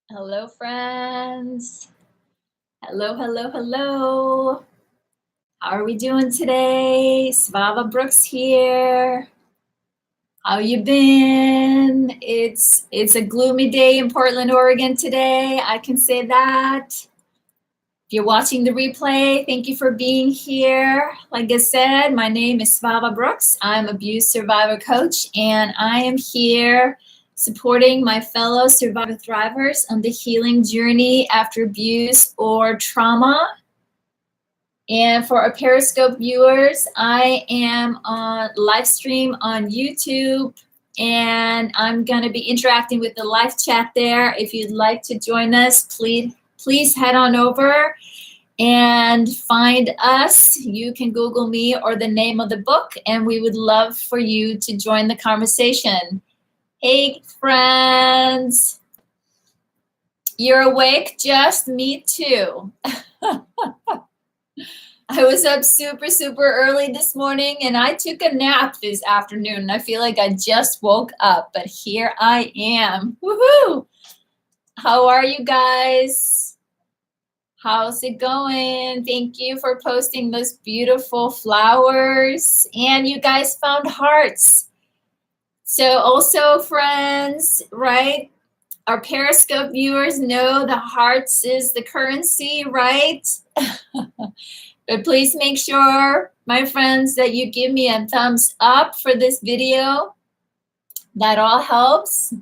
Hello, friends. Hello, hello, hello. How are we doing today? Svava Brooks here. How you been? It's a gloomy day in Portland, Oregon today. I can say that. If you're watching the replay, thank you for being here. Like I said, my name is Svava Brooks. I'm abuse survivor coach, and I am here supporting my fellow survivor thrivers on the healing journey after abuse or trauma. And for our Periscope viewers, I am on live stream on YouTube, and I'm going to be interacting with the live chat there. If you'd like to join us, please head on over and find us. You can Google me or the name of the book, and we would love for you to join the conversation. Hey, friends. You're awake? Just me too. I was up super early this morning, and I took a nap this afternoon. I feel like I just woke up, but here I am. Woohoo! How are you guys? How's it going? Thank you for posting those beautiful flowers. And you guys found hearts. So also, friends, right? Our Periscope viewers know the hearts is the currency, right? But please make sure, my friends, that you give me a thumbs up for this video. That all helps.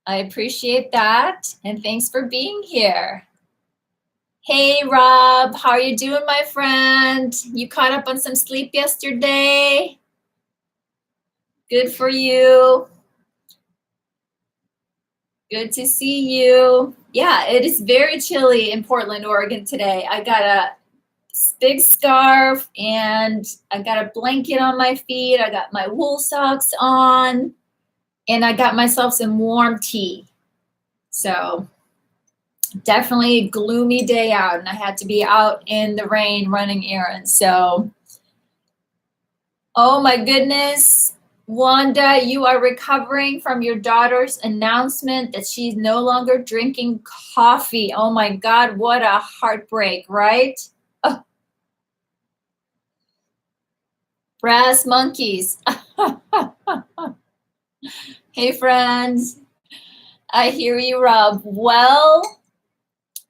I appreciate that. And thanks for being here. Hey, Rob, how are you doing, my friend? You caught up on some sleep yesterday? Good for you. Good to see you. Yeah, it is very chilly in Portland, Oregon today. I got a big scarf and I got a blanket on my feet. I got my wool socks on and I got myself some warm tea. So definitely a gloomy day out, and I had to be out in the rain running errands. So, oh my goodness, Wanda, you are recovering from your daughter's announcement that she's no longer drinking coffee. Oh my God, what a heartbreak, right? Oh. Brass monkeys. Hey, friends. I hear you, Rob. Well,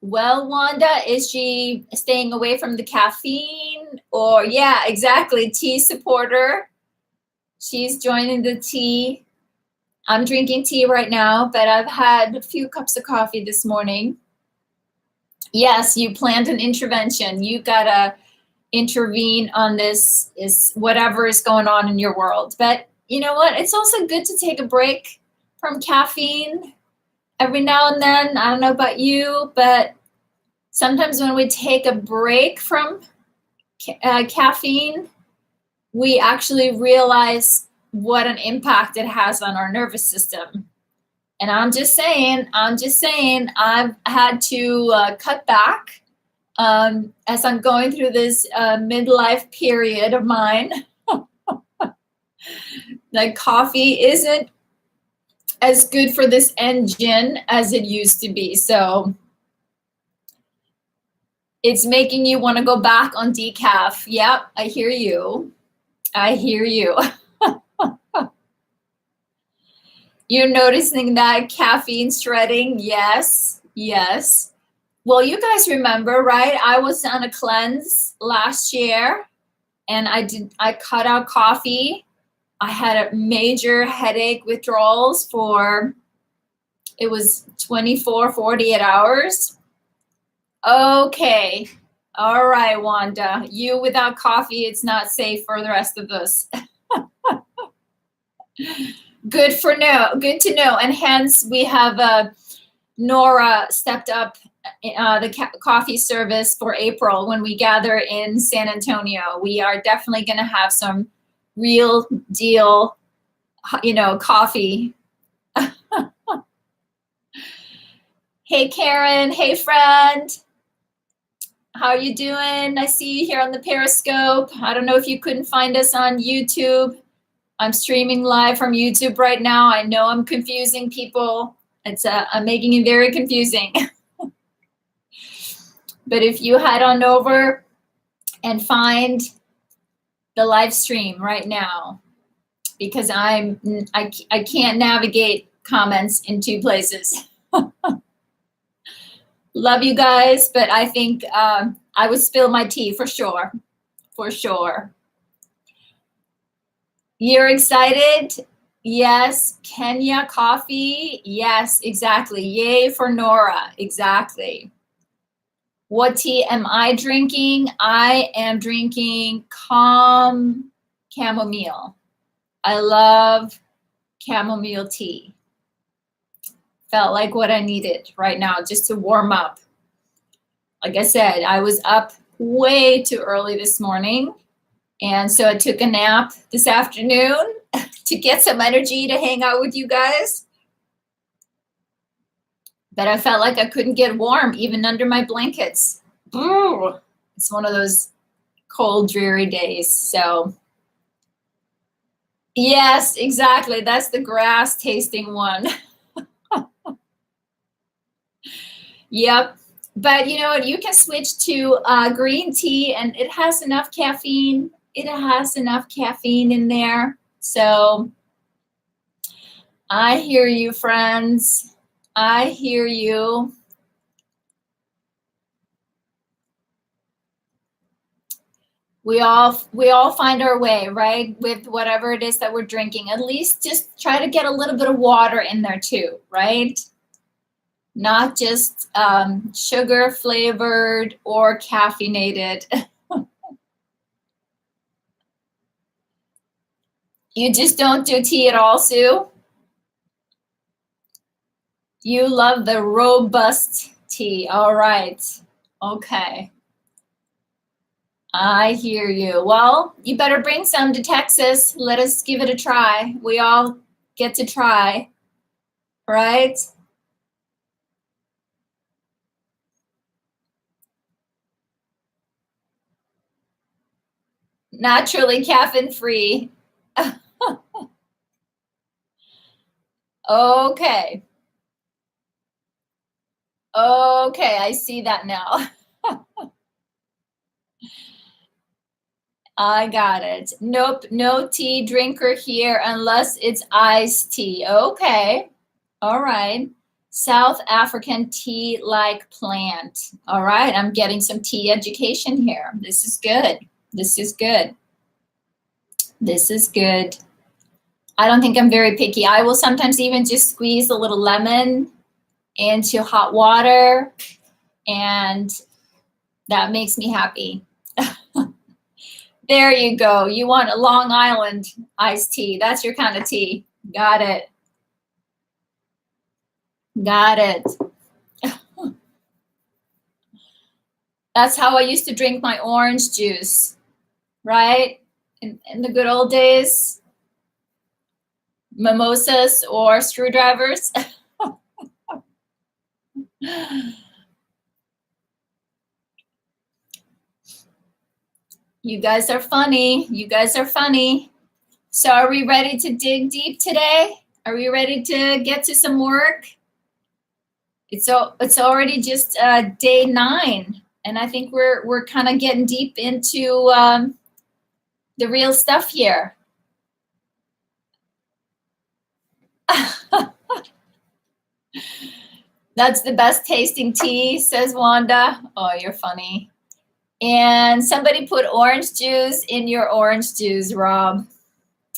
Wanda, is she staying away from the caffeine? Or, yeah, exactly, tea supporter. She's joining the tea. I'm drinking tea right now, but I've had a few cups of coffee this morning. Yes, you planned an intervention. You gotta intervene on this, is whatever is going on in your world. But you know what? It's also good to take a break from caffeine every now and then. I don't know about you, but sometimes when we take a break from caffeine, we actually realize what an impact it has on our nervous system. And I'm just saying, I've had to cut back as I'm going through this midlife period of mine. Like, coffee isn't as good for this engine as it used to be. So it's making you want to go back on decaf. Yep, I hear you. I hear you. You're noticing that caffeine shredding? Yes. Well, you guys remember, right? I was on a cleanse last year and I cut out coffee. I had a major headache withdrawals for, it was 24, 48 hours. Okay. All right, Wanda, you without coffee, it's not safe for the rest of us. Good to know. And hence we have Nora stepped up the coffee service for April when we gather in San Antonio. We are definitely going to have some real deal, coffee. Hey, Karen. Hey, friend. How are you doing? I see you here on the Periscope. I don't know if you couldn't find us on YouTube. I'm streaming live from YouTube right now. I know I'm confusing people. I'm making it very confusing. But if you head on over and find the live stream right now, because I can't navigate comments in two places. Love you guys, but I think I would spill my tea for sure. For sure. You're excited? Yes. Kenya coffee? Yes, exactly. Yay for Nora. Exactly. What tea am I drinking? I am drinking calm chamomile. I love chamomile tea. Felt like what I needed right now just to warm up. Like I said, I was up way too early this morning. And so I took a nap this afternoon to get some energy to hang out with you guys. But I felt like I couldn't get warm even under my blankets. It's one of those cold, dreary days. So yes, exactly. That's the grass tasting one. Yep. But you know what? You can switch to green tea, and it has enough caffeine. It has enough caffeine in there. So I hear you, friends. I hear you. We all find our way, right? With whatever it is that we're drinking. At least just try to get a little bit of water in there too, right? Not just sugar flavored or caffeinated. You just don't do tea at all, Sue? You love the robust tea. All right. Okay. I hear you. Well, you better bring some to Texas. Let us give it a try. We all get to try, right? Naturally caffeine free. Okay. Okay, I see that now. I got it. Nope, no tea drinker here unless it's iced tea. Okay. All right. South African tea-like plant. All right, I'm getting some tea education here. This is good. This is good. This is good. I don't think I'm very picky. I will sometimes even just squeeze a little lemon into hot water, and that makes me happy. There you go. You want a Long Island iced tea. That's your kind of tea. Got it. Got it. That's how I used to drink my orange juice, right? In the good old days. Mimosas or screwdrivers. You guys are funny. You guys are funny. So are we ready to dig deep today? Are we ready to get to some work? It's already just day 9, and I think we're kind of getting deep into the real stuff here. That's the best tasting tea, says Wanda. Oh, you're funny. And somebody put orange juice in your orange juice, Rob.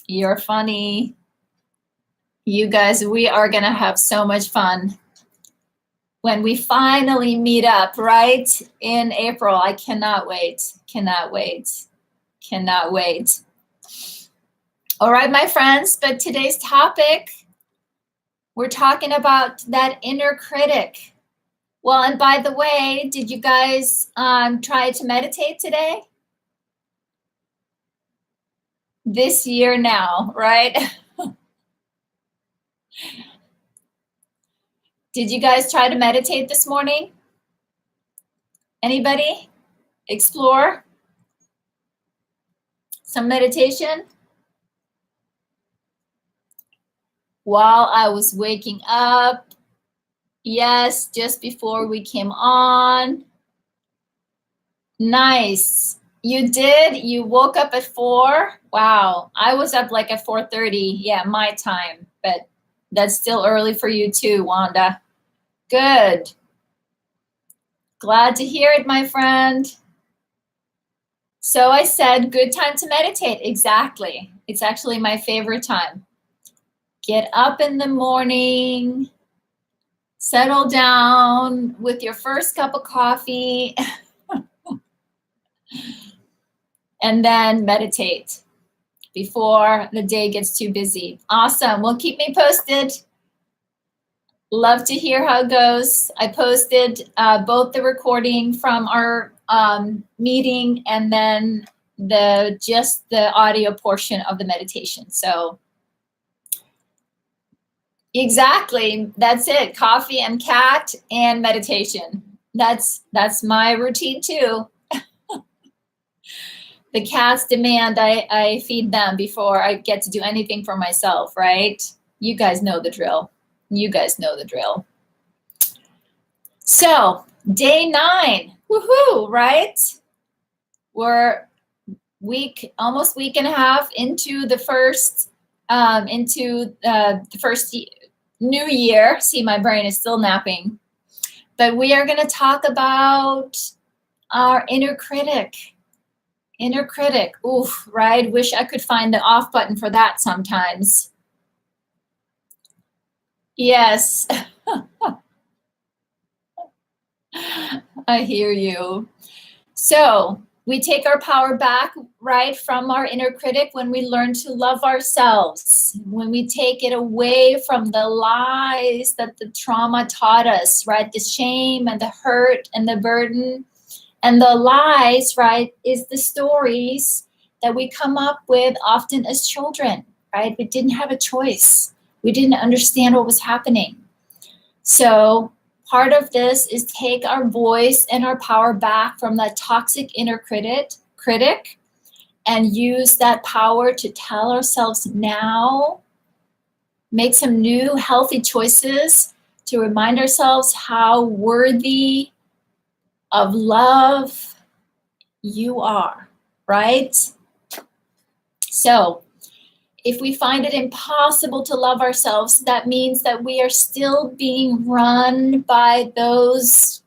You're funny. You guys, we are going to have so much fun when we finally meet up, right? In April. I cannot wait. Cannot wait. Cannot wait. All right, my friends, but today's topic, we're talking about that inner critic. Well, and by the way, did you guys try to meditate today? This year now, right? Did you guys try to meditate this morning? Anybody? Explore some meditation? While I was waking up, Yes, just before we came on. Nice. You did? You woke up at 4? Wow. I was up like at 4:30. Yeah, my time. But that's still early for you too, Wanda. Good. Glad to hear it, my friend. So I said, good time to meditate. Exactly. It's actually my favorite time. Get up in the morning, settle down with your first cup of coffee, and then meditate before the day gets too busy. Awesome. Well, keep me posted. Love to hear how it goes. I posted both the recording from our meeting and then just the audio portion of the meditation. So exactly, that's it. Coffee and cat and meditation. That's my routine too. The cats demand I feed them before I get to do anything for myself, right? You guys know the drill. You guys know the drill. So day 9, woohoo, right? We're almost week and a half into the first new year. See, my brain is still napping. But we are going to talk about our inner critic. Inner critic. Oof, right? Wish I could find the off button for that sometimes. Yes. I hear you. So we take our power back, right, from our inner critic when we learn to love ourselves, when we take it away from the lies that the trauma taught us, right, the shame and the hurt and the burden. And the lies, right, is the stories that we come up with often as children, right? We didn't have a choice. We didn't understand what was happening. So part of this is take our voice and our power back from that toxic inner critic and use that power to tell ourselves now, make some new healthy choices to remind ourselves how worthy of love you are, right? So if we find it impossible to love ourselves, that means that we are still being run by those,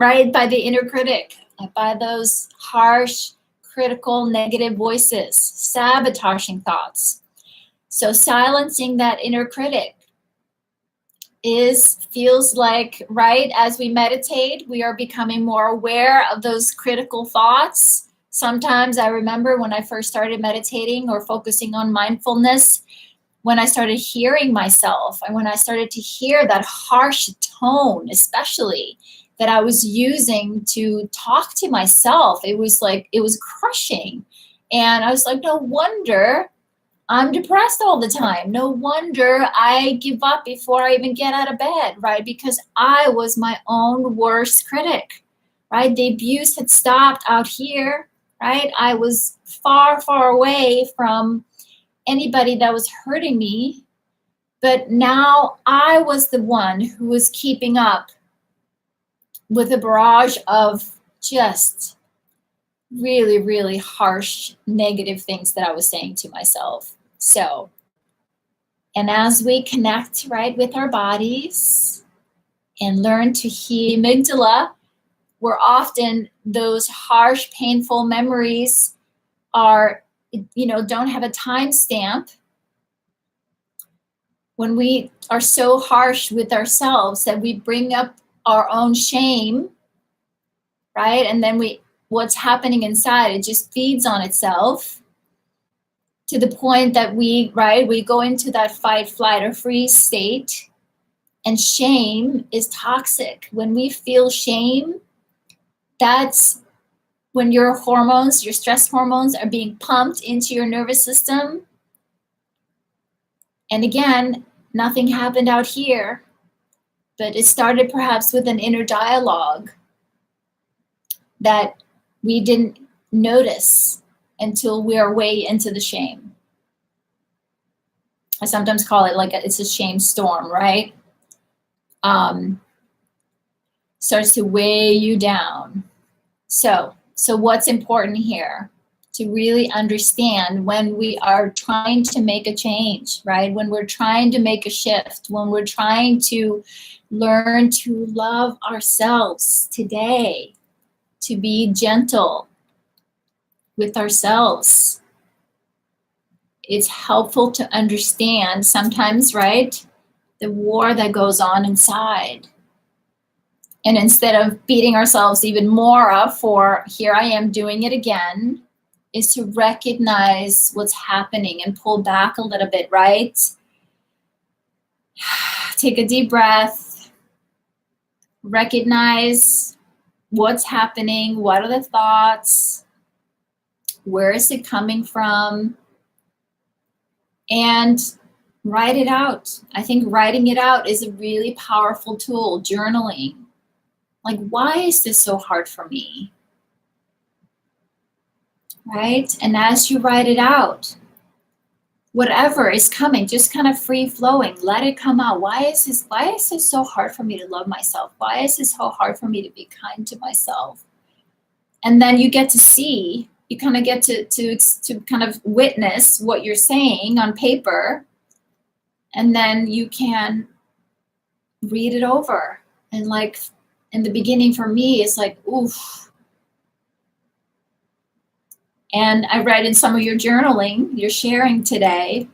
right, by the inner critic, by those harsh, critical, negative voices, sabotaging thoughts. So silencing that inner critic feels like, right, as we meditate, we are becoming more aware of those critical thoughts. Sometimes I remember when I first started meditating or focusing on mindfulness, when I started hearing myself and when I started to hear that harsh tone, especially that I was using to talk to myself, it was crushing. And I was like, no wonder I'm depressed all the time. No wonder I give up before I even get out of bed, right? Because I was my own worst critic, right? The abuse had stopped out here, right? I was far, far away from anybody that was hurting me. But now I was the one who was keeping up with a barrage of just really, really harsh, negative things that I was saying to myself. So, and as we connect, right, with our bodies and learn to heal the amygdala, where often those harsh, painful memories don't have a timestamp. When we are so harsh with ourselves that we bring up our own shame, right? And then what's happening inside, it just feeds on itself to the point that we go into that fight, flight, or freeze state. And shame is toxic. When we feel shame, that's when your hormones, your stress hormones, are being pumped into your nervous system. And again, nothing happened out here, but it started perhaps with an inner dialogue that we didn't notice until we are way into the shame. I sometimes call it it's a shame storm, right? starts to weigh you down. So what's important here? To really understand when we are trying to make a change, right? When we're trying to make a shift, when we're trying to learn to love ourselves today, to be gentle with ourselves. It's helpful to understand sometimes, right, the war that goes on inside. And instead of beating ourselves even more up for, here I am doing it again, is to recognize what's happening and pull back a little bit, right? Take a deep breath, recognize what's happening, what are the thoughts, where is it coming from, and write it out. I think writing it out is a really powerful tool, journaling. Like, why is this so hard for me? Right? And as you write it out, whatever is coming, just kind of free flowing, let it come out. Why is this so hard for me to love myself? Why is this so hard for me to be kind to myself? And then you get to see, you kind of get to kind of witness what you're saying on paper. And then you can read it over. And like in the beginning for me, it's like, oof. And I read in some of your journaling, you're sharing today,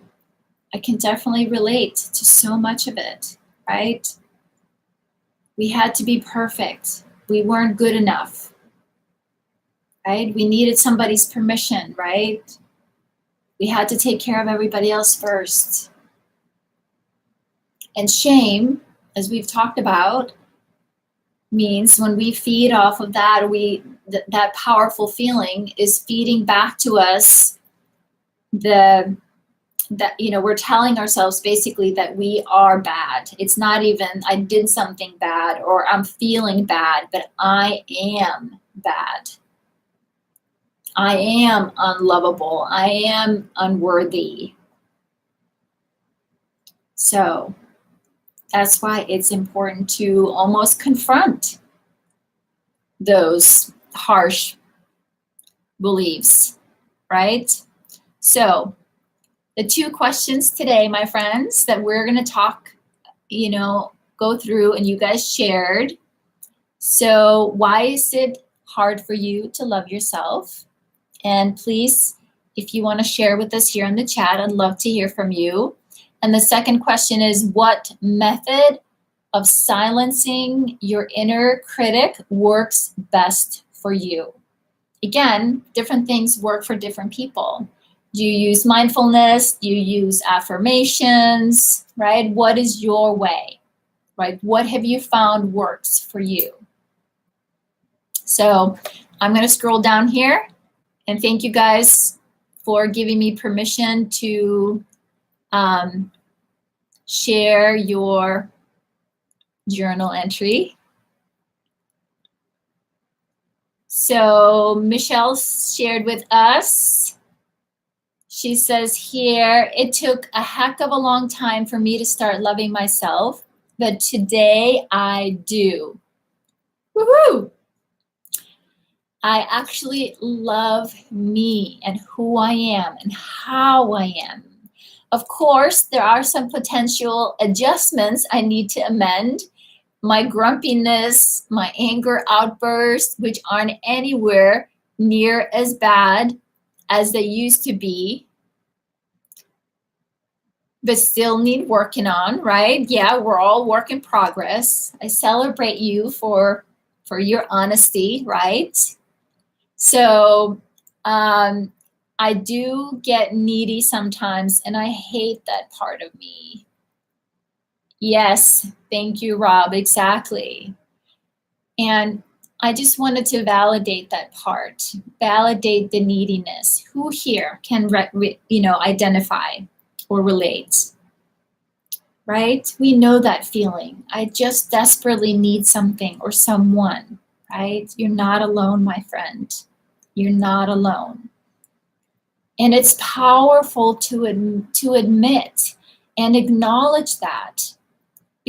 I can definitely relate to so much of it, right? We had to be perfect. We weren't good enough, right? We needed somebody's permission, right? We had to take care of everybody else first. And shame, as we've talked about, means when we feed off of that, that powerful feeling is feeding back to us that we're telling ourselves basically that we are bad. It's not even I did something bad or I'm feeling bad, but I am bad. I am unlovable. I am unworthy. So that's why it's important to almost confront those harsh beliefs, right? So the two questions today, my friends, that we're going to talk, go through and you guys shared. So why is it hard for you to love yourself? And please, if you want to share with us here in the chat, I'd love to hear from you. And the second question is, what method of silencing your inner critic works best for you? Again, different things work for different people. Do you use mindfulness? Do you use affirmations, right? What is your way, right? What have you found works for you? So I'm going to scroll down here and thank you guys for giving me permission to share your journal entry. So Michelle shared with us. She says here, it took a heck of a long time for me to start loving myself, but today I do. Woohoo! I actually love me and who I am and how I am. Of course, there are some potential adjustments I need to amend. My grumpiness, my anger outbursts, which aren't anywhere near as bad as they used to be, but still need working on, right? Yeah, we're all work in progress. I celebrate you for your honesty, right? So I do get needy sometimes, and I hate that part of me. Yes, thank you, Rob, exactly. And I just wanted to validate that part, validate the neediness. Who here can identify or relate? Right? We know that feeling. I just desperately need something or someone, right? You're not alone, my friend. You're not alone. And it's powerful to admit and acknowledge that,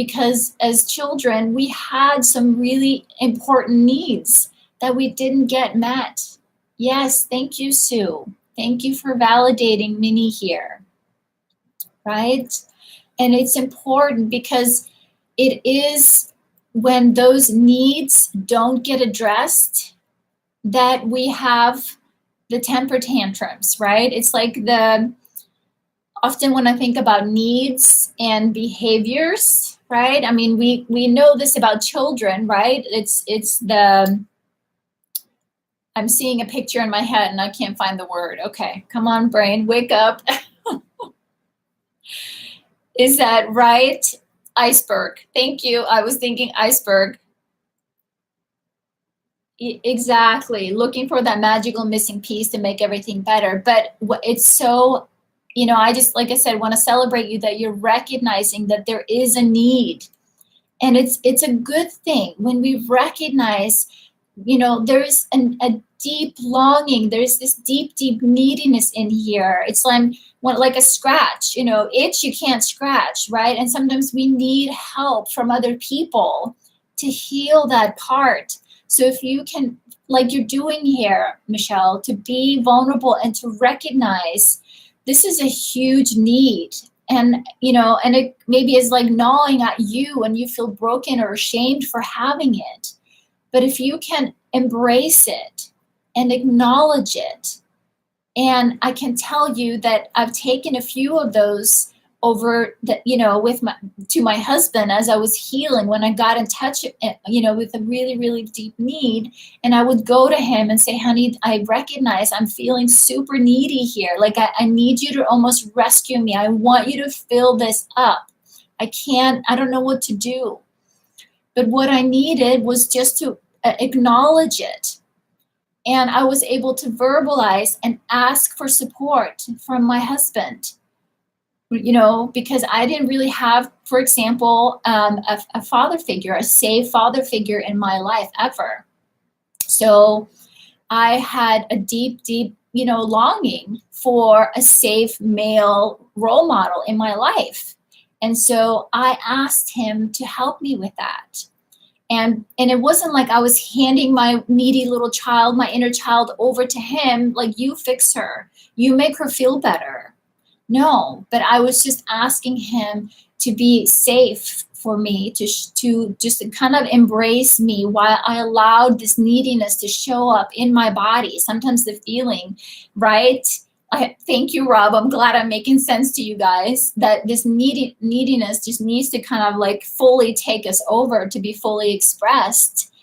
because as children, we had some really important needs that we didn't get met. Yes, thank you, Sue. Thank you for validating Minnie here, right? And it's important because it is when those needs don't get addressed that we have the temper tantrums, right? It's like often when I think about needs and behaviors, right? I mean, we know this about children, right? I'm seeing a picture in my head and I can't find the word. Okay, come on, brain, wake up. Is that right? Iceberg. Thank you. I was thinking iceberg. Exactly. Looking for that magical missing piece to make everything better. But it's so, I just, like I said, want to celebrate you that you're recognizing that there is a need. And it's a good thing when we recognize, there's a deep longing. There's this deep, deep neediness in here. It's like a scratch, itch you can't scratch, right? And sometimes we need help from other people to heal that part. So if you can, like you're doing here, Michelle, to be vulnerable and to recognize this is a huge need. And, and it maybe is like gnawing at you and you feel broken or ashamed for having it. But if you can embrace it and acknowledge it, and I can tell you that I've taken a few of those over that, to my husband as I was healing, when I got in touch, with a really, really deep need. And I would go to him and say, honey, I recognize I'm feeling super needy here. Like I need you to almost rescue me. I want you to fill this up. I don't know what to do. But what I needed was just to acknowledge it. And I was able to verbalize and ask for support from my husband. Because I didn't really have, for example, a father figure, a safe father figure in my life ever. So I had a deep, deep, longing for a safe male role model in my life. And so I asked him to help me with that. And it wasn't like I was handing my needy little child, my inner child, over to him, like, you fix her, you make her feel better. No, but I was just asking him to be safe for me, to just kind of embrace me while I allowed this neediness to show up in my body. Sometimes the feeling, right? Thank you, Rob. I'm glad I'm making sense to you guys, that this neediness just needs to kind of like fully take us over to be fully expressed.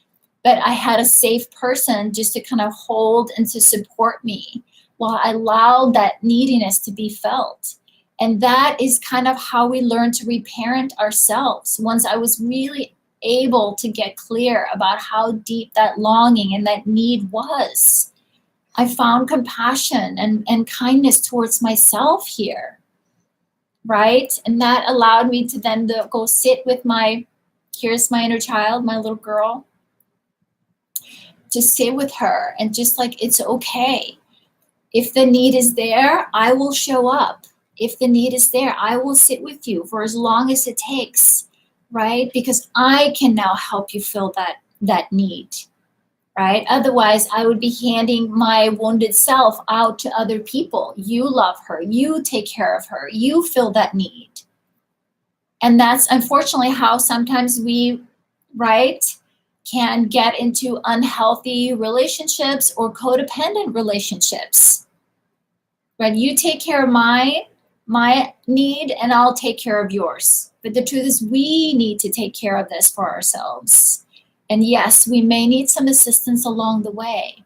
But I had a safe person just to kind of hold and to support me while I allowed that neediness to be felt. And that is kind of how we learn to reparent ourselves. Once I was really able to get clear about how deep that longing and that need was, I found compassion and kindness towards myself here, right? And that allowed me to then go sit with here's my inner child, my little girl, to sit with her and just like, it's okay. If the need is there, I will show up. If the need is there, I will sit with you for as long as it takes, right? Because I can now help you fill that need, right? Otherwise, I would be handing my wounded self out to other people. You love her, you take care of her, you fill that need. And that's unfortunately how sometimes we, right, can get into unhealthy relationships or codependent relationships. Right? You take care of my need and I'll take care of yours. But the truth is we need to take care of this for ourselves. And yes, we may need some assistance along the way.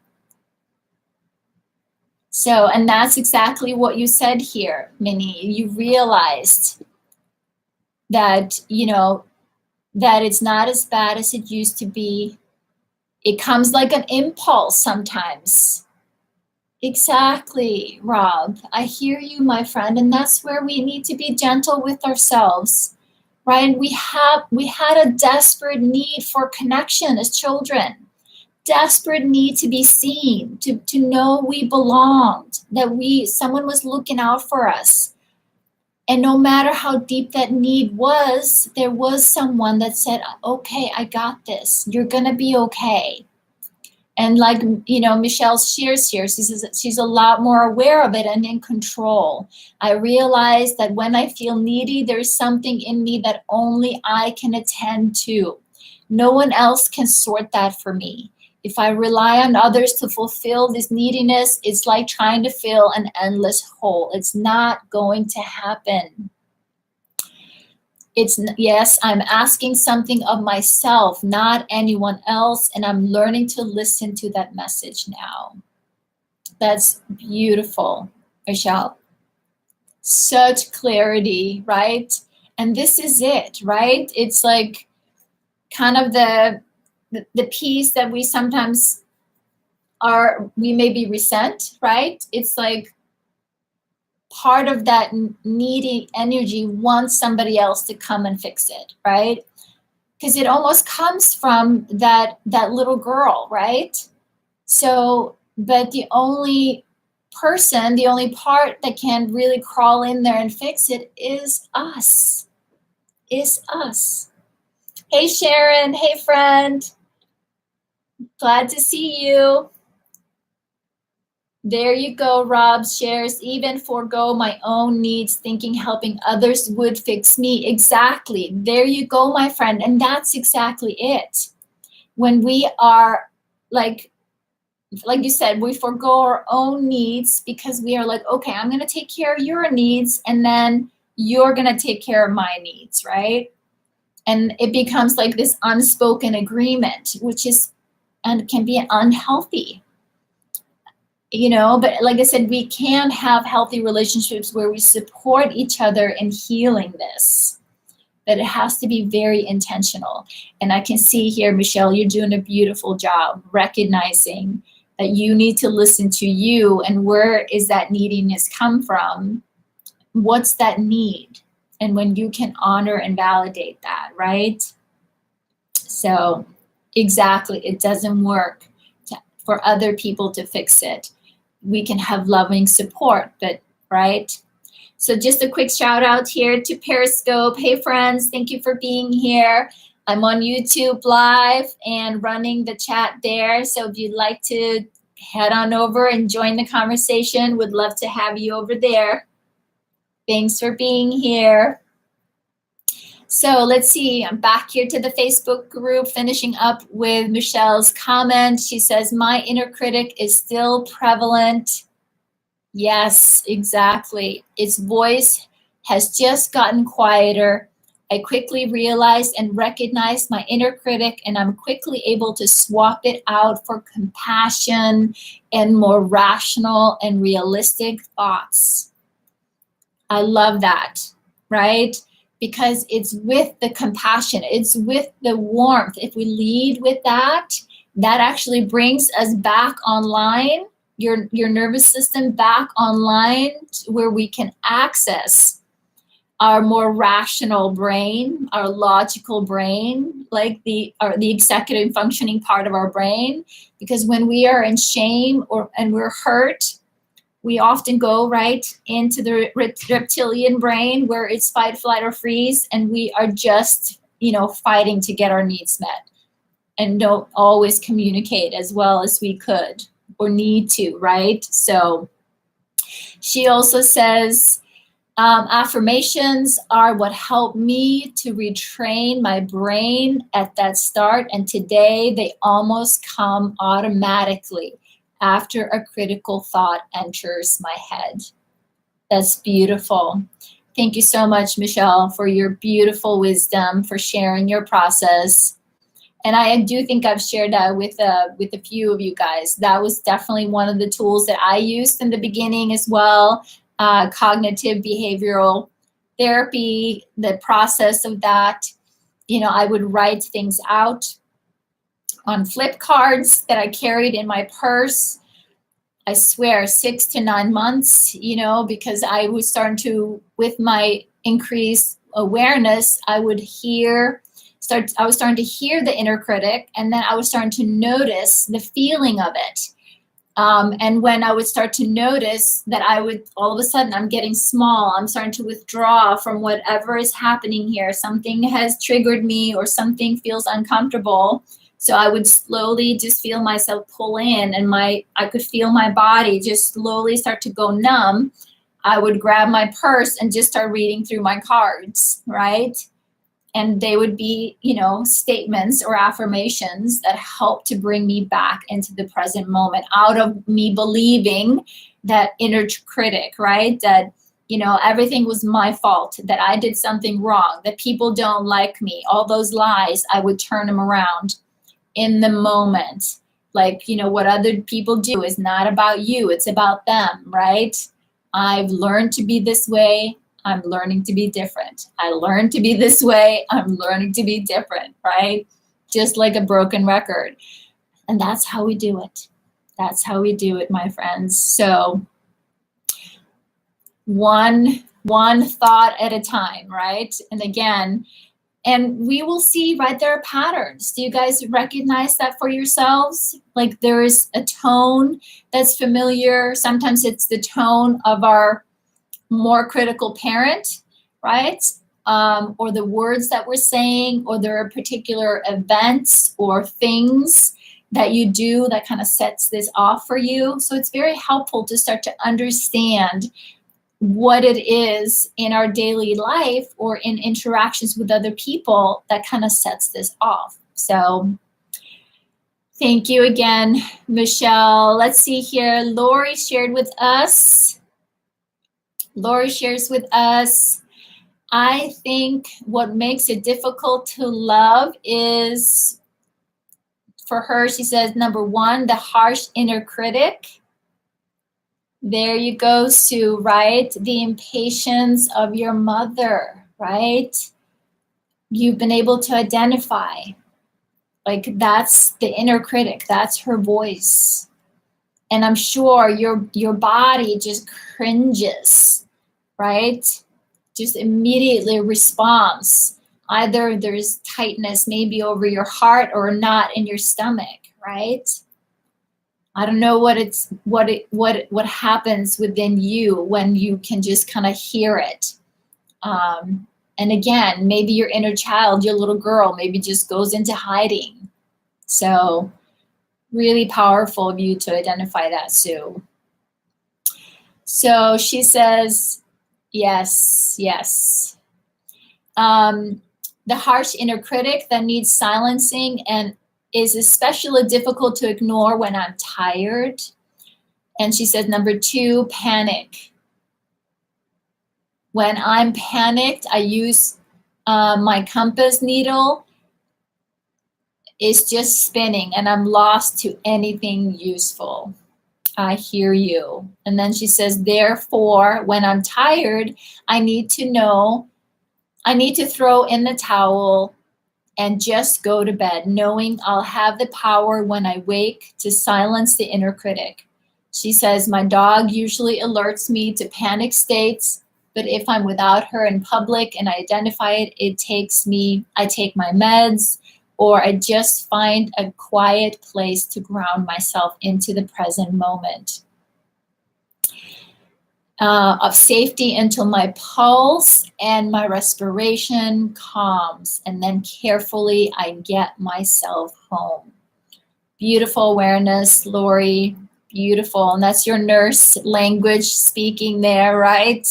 So, and that's exactly what you said here, Minnie. You realized that, that it's not as bad as it used to be. It comes like an impulse sometimes. Exactly, Rob. I hear you, my friend. And that's where we need to be gentle with ourselves, right? We had a desperate need for connection as children, desperate need to be seen, to know we belonged, that someone was looking out for us. And no matter how deep that need was, there was someone that said, okay, I got this. You're going to be okay. And like, Michelle shares here, she's a lot more aware of it and in control. I realize that when I feel needy, there's something in me that only I can attend to. No one else can sort that for me. If I rely on others to fulfill this neediness, it's like trying to fill an endless hole. It's not going to happen. Yes, I'm asking something of myself, not anyone else, and I'm learning to listen to that message now. That's beautiful, Michelle. Such clarity, right? And this is it, right? It's like kind of the piece that we sometimes we maybe resent, right? It's like part of that needy energy wants somebody else to come and fix it, right? Because it almost comes from that little girl, right? So, but the only part that can really crawl in there and fix it is us. Hey, Sharon. Hey, friend. Glad to see you. There you go, Rob shares, even forego my own needs, thinking helping others would fix me. Exactly. There you go, my friend. And that's exactly it. When we are like you said, we forego our own needs because we are like, okay, I'm going to take care of your needs and then you're going to take care of my needs, right? And it becomes like this unspoken agreement, which is and can be unhealthy. But like I said, we can have healthy relationships where we support each other in healing this. But it has to be very intentional. And I can see here, Michelle, you're doing a beautiful job recognizing that you need to listen to you and where is that neediness come from? What's that need? And when you can honor and validate that, right? So exactly, it doesn't work for other people to fix it. We can have loving support, but right? So just a quick shout out here to Periscope. Hey friends, thank you for being here. I'm on YouTube live and running the chat there. So if you'd like to head on over and join the conversation, would love to have you over there. Thanks for being here. So let's see, I'm back here to the Facebook group, finishing up with Michelle's comment. She says, my inner critic is still prevalent. Yes, exactly. Its voice has just gotten quieter. I quickly realized and recognized my inner critic, and I'm quickly able to swap it out for compassion and more rational and realistic thoughts. I love that, right? Because it's with the compassion, it's with the warmth. If we lead with that, that actually brings us back online, your nervous system back online, where we can access our more rational brain, our logical brain, like the executive functioning part of our brain. Because when we are in shame and we're hurt, we often go right into the reptilian brain where it's fight, flight, or freeze, and we are just, fighting to get our needs met and don't always communicate as well as we could or need to, right? So she also says, affirmations are what helped me to retrain my brain at that start, and today they almost come automatically after a critical thought enters my head. That's beautiful. Thank you so much, Michelle, for your beautiful wisdom, for sharing your process. And I do think I've shared that with a few of you guys. That was definitely one of the tools that I used in the beginning as well. Cognitive behavioral therapy, the process of that. I would write things out on flip cards that I carried in my purse. I swear 6 to 9 months, because I was starting to, with my increased awareness, I was starting to hear the inner critic, and then I was starting to notice the feeling of it. And when I would start to notice that all of a sudden, I'm getting small, I'm starting to withdraw from whatever is happening here. Something has triggered me or something feels uncomfortable. So I would slowly just feel myself pull in, and I could feel my body just slowly start to go numb. I would grab my purse and just start reading through my cards, right? And they would be, statements or affirmations that help to bring me back into the present moment, out of me believing that inner critic, right? That, everything was my fault, that I did something wrong, that people don't like me. All those lies, I would turn them around in the moment. Like, what other people do is not about you, it's about them, right? I've learned to be this way, I'm learning to be different. I learned to be this way, I'm learning to be different, right? Just like a broken record. And that's how we do it. That's how we do it, my friends. So one thought at a time, right? And again, and we will see, right, there are patterns. Do you guys recognize that for yourselves? Like there is a tone that's familiar. Sometimes it's the tone of our more critical parent, right? Or the words that we're saying, or there are particular events or things that you do that kind of sets this off for you. So it's very helpful to start to understand what it is in our daily life or in interactions with other people that kind of sets this off. So thank you again, Michelle. Let's see here. Lori shared with us. Lori shares with us, I think what makes it difficult to love is, for her, she says, number one, the harsh inner critic. There you go, Sue, right? The impatience of your mother, right? You've been able to identify, like that's the inner critic, that's her voice. And I'm sure your body just cringes, right? Just immediately responds. Either there's tightness maybe over your heart or not in your stomach, right? I don't know what happens within you when you can just kind of hear it. And again, maybe your inner child, your little girl, maybe just goes into hiding. So really powerful of you to identify that, Sue. So she says, yes. The harsh inner critic that needs silencing and is especially difficult to ignore when I'm tired. And she says, number two, panic. When I'm panicked, I use my compass needle. It's just spinning and I'm lost to anything useful. I hear you. And then she says, therefore, when I'm tired, I need to throw in the towel and just go to bed, knowing I'll have the power when I wake to silence the inner critic. She says, my dog usually alerts me to panic states, but if I'm without her in public and I identify it, I take my meds, or I just find a quiet place to ground myself into the present moment. Of safety until my pulse and my respiration calms, and then carefully I get myself home. Beautiful awareness, Lori, beautiful. And that's your nurse language speaking there, right?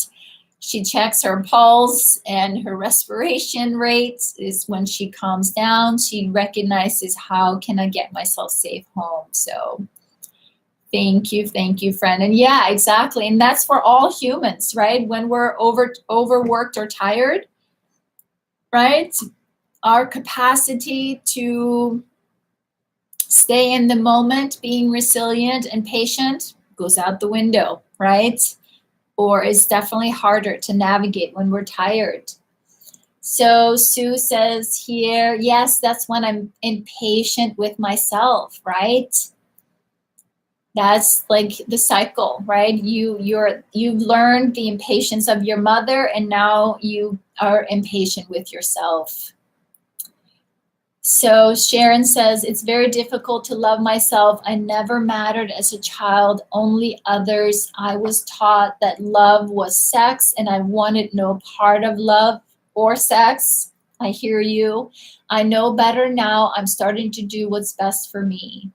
She checks her pulse and her respiration rates is when she calms down. She recognizes, how can I get myself safe home? So thank you, friend. And yeah, exactly. And that's for all humans, right? When we're overworked or tired, right? Our capacity to stay in the moment, being resilient and patient goes out the window, right? Or it's definitely harder to navigate when we're tired. So Sue says here, yes, that's when I'm impatient with myself, right? That's like the cycle, right? You've learned the impatience of your mother, and now you are impatient with yourself. So Sharon says, it's very difficult to love myself. I never mattered as a child, only others. I was taught that love was sex and I wanted no part of love or sex. I hear you. I know better now. I'm starting to do what's best for me.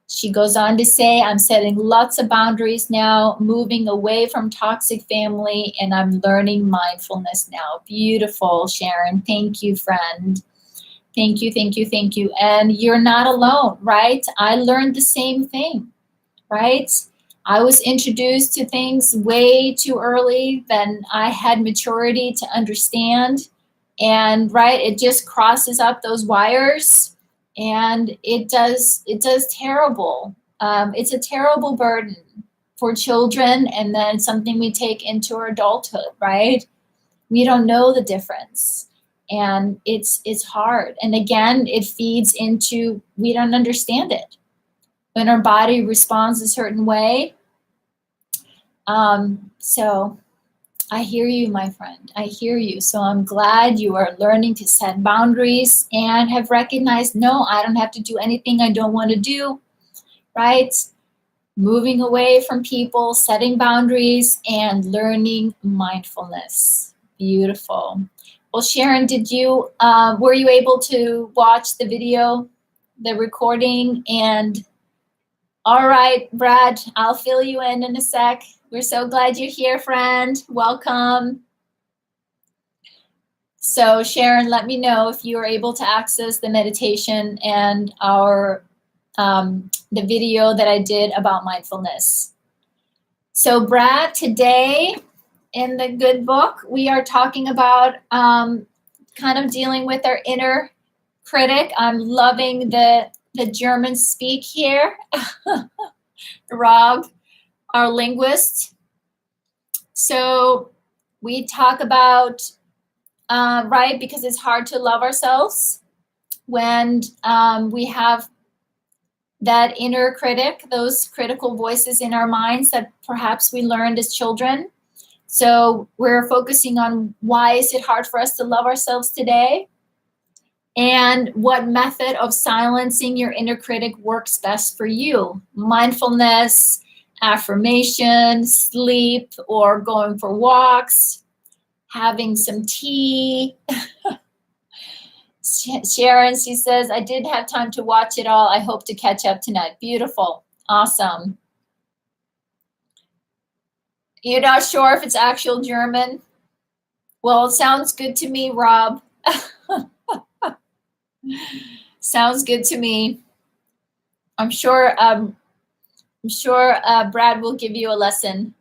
She goes on to say, I'm setting lots of boundaries now, moving away from toxic family, and I'm learning mindfulness now. Beautiful, Sharon. Thank you, friend. Thank you, thank you, thank you. And you're not alone, right? I learned the same thing, right? I was introduced to things way too early than I had maturity to understand. And right, it just crosses up those wires and it does terrible. It's a terrible burden for children, and then something we take into our adulthood, right? We don't know the difference. And it's hard. And again, it feeds into, we don't understand it. When our body responds a certain way. So I hear you, my friend. I hear you. So I'm glad you are learning to set boundaries and have recognized, no, I don't have to do anything I don't want to do, right? Moving away from people, setting boundaries, and learning mindfulness. Beautiful. Well, Sharon, were you able to watch the video, the recording? And all right, Brad, I'll fill you in a sec. We're so glad you're here, friend. Welcome. So Sharon, let me know if you are able to access the meditation and the video that I did about mindfulness. So Brad, today in the good book, we are talking about kind of dealing with our inner critic. I'm loving the German speak here. Rob, our linguist. So we talk about, right, because it's hard to love ourselves when we have that inner critic, those critical voices in our minds that perhaps we learned as children. So we're focusing on why is it hard for us to love ourselves today? And what method of silencing your inner critic works best for you? Mindfulness, affirmation, sleep, or going for walks, having some tea. Sharon, she says, I did have time to watch it all. I hope to catch up tonight. Beautiful. Awesome. You're not sure if it's actual German? Well, it sounds good to me, Rob. Sounds good to me. I'm sure Brad will give you a lesson.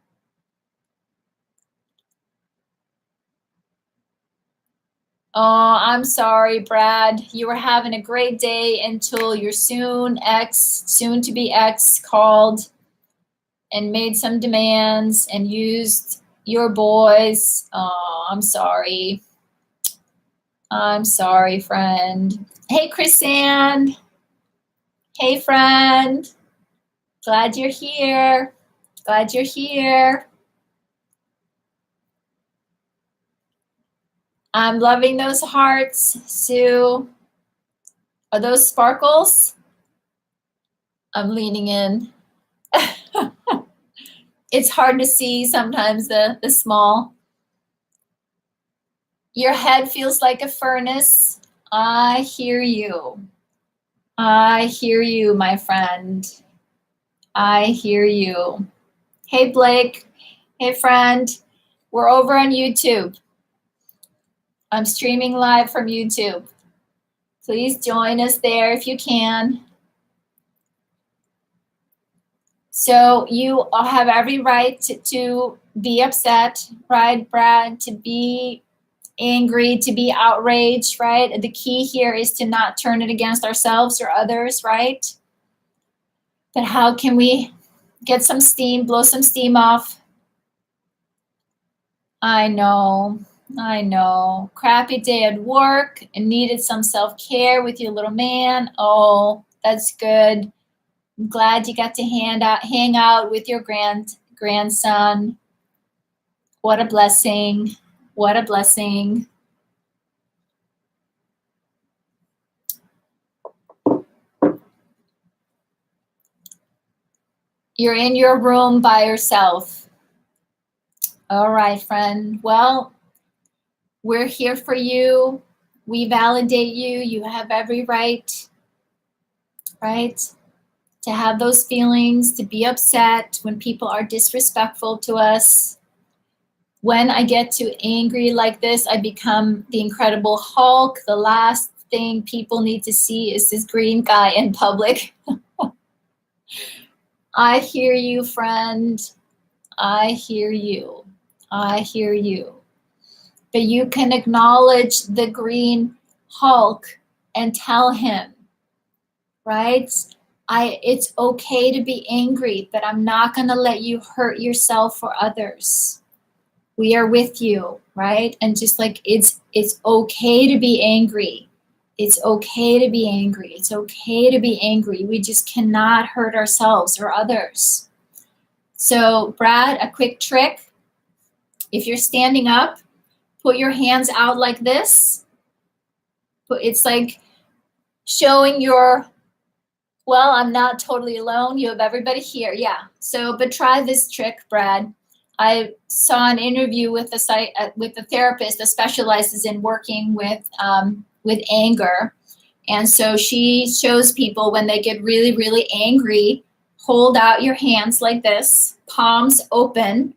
Oh, I'm sorry, Brad. You were having a great day until your soon to be ex called and made some demands and used your boys. Oh, I'm sorry. I'm sorry, friend. Hey, Chrisanne. Hey, friend. Glad you're here. Glad you're here. I'm loving those hearts, Sue. Are those sparkles? I'm leaning in. It's hard to see sometimes the small. Your head feels like a furnace. I hear you. I hear you, my friend. I hear you. Hey, Blake. Hey, friend. We're over on YouTube. I'm streaming live from YouTube. Please join us there if you can. So you have every right to be upset, right, Brad? To be angry, to be outraged, right? The key here is to not turn it against ourselves or others, right? But how can we get some steam, blow some steam off? I know. Crappy day at work and needed some self-care with your little man. Oh, that's good. I'm glad you got to hang out with your grandson. What a blessing. What a blessing. You're in your room by yourself. All right, friend. Well, we're here for you. We validate you. You have every right, to have those feelings, to be upset when people are disrespectful to us. When I get too angry like this, I become the Incredible Hulk. The last thing people need to see is this green guy in public. I hear you, friend. I hear you. I hear you. But you can acknowledge the green Hulk and tell him, right? It's okay to be angry, but I'm not going to let you hurt yourself or others. We are with you, right? And just like it's okay to be angry. It's okay to be angry. It's okay to be angry. We just cannot hurt ourselves or others. So, Brad, a quick trick. If you're standing up, put your hands out like this. It's like showing your, well, I'm not totally alone. You have everybody here. Yeah. So, but try this trick, Brad. I saw an interview with a therapist that specializes in working with anger. And so she shows people when they get really, really angry, hold out your hands like this, palms open,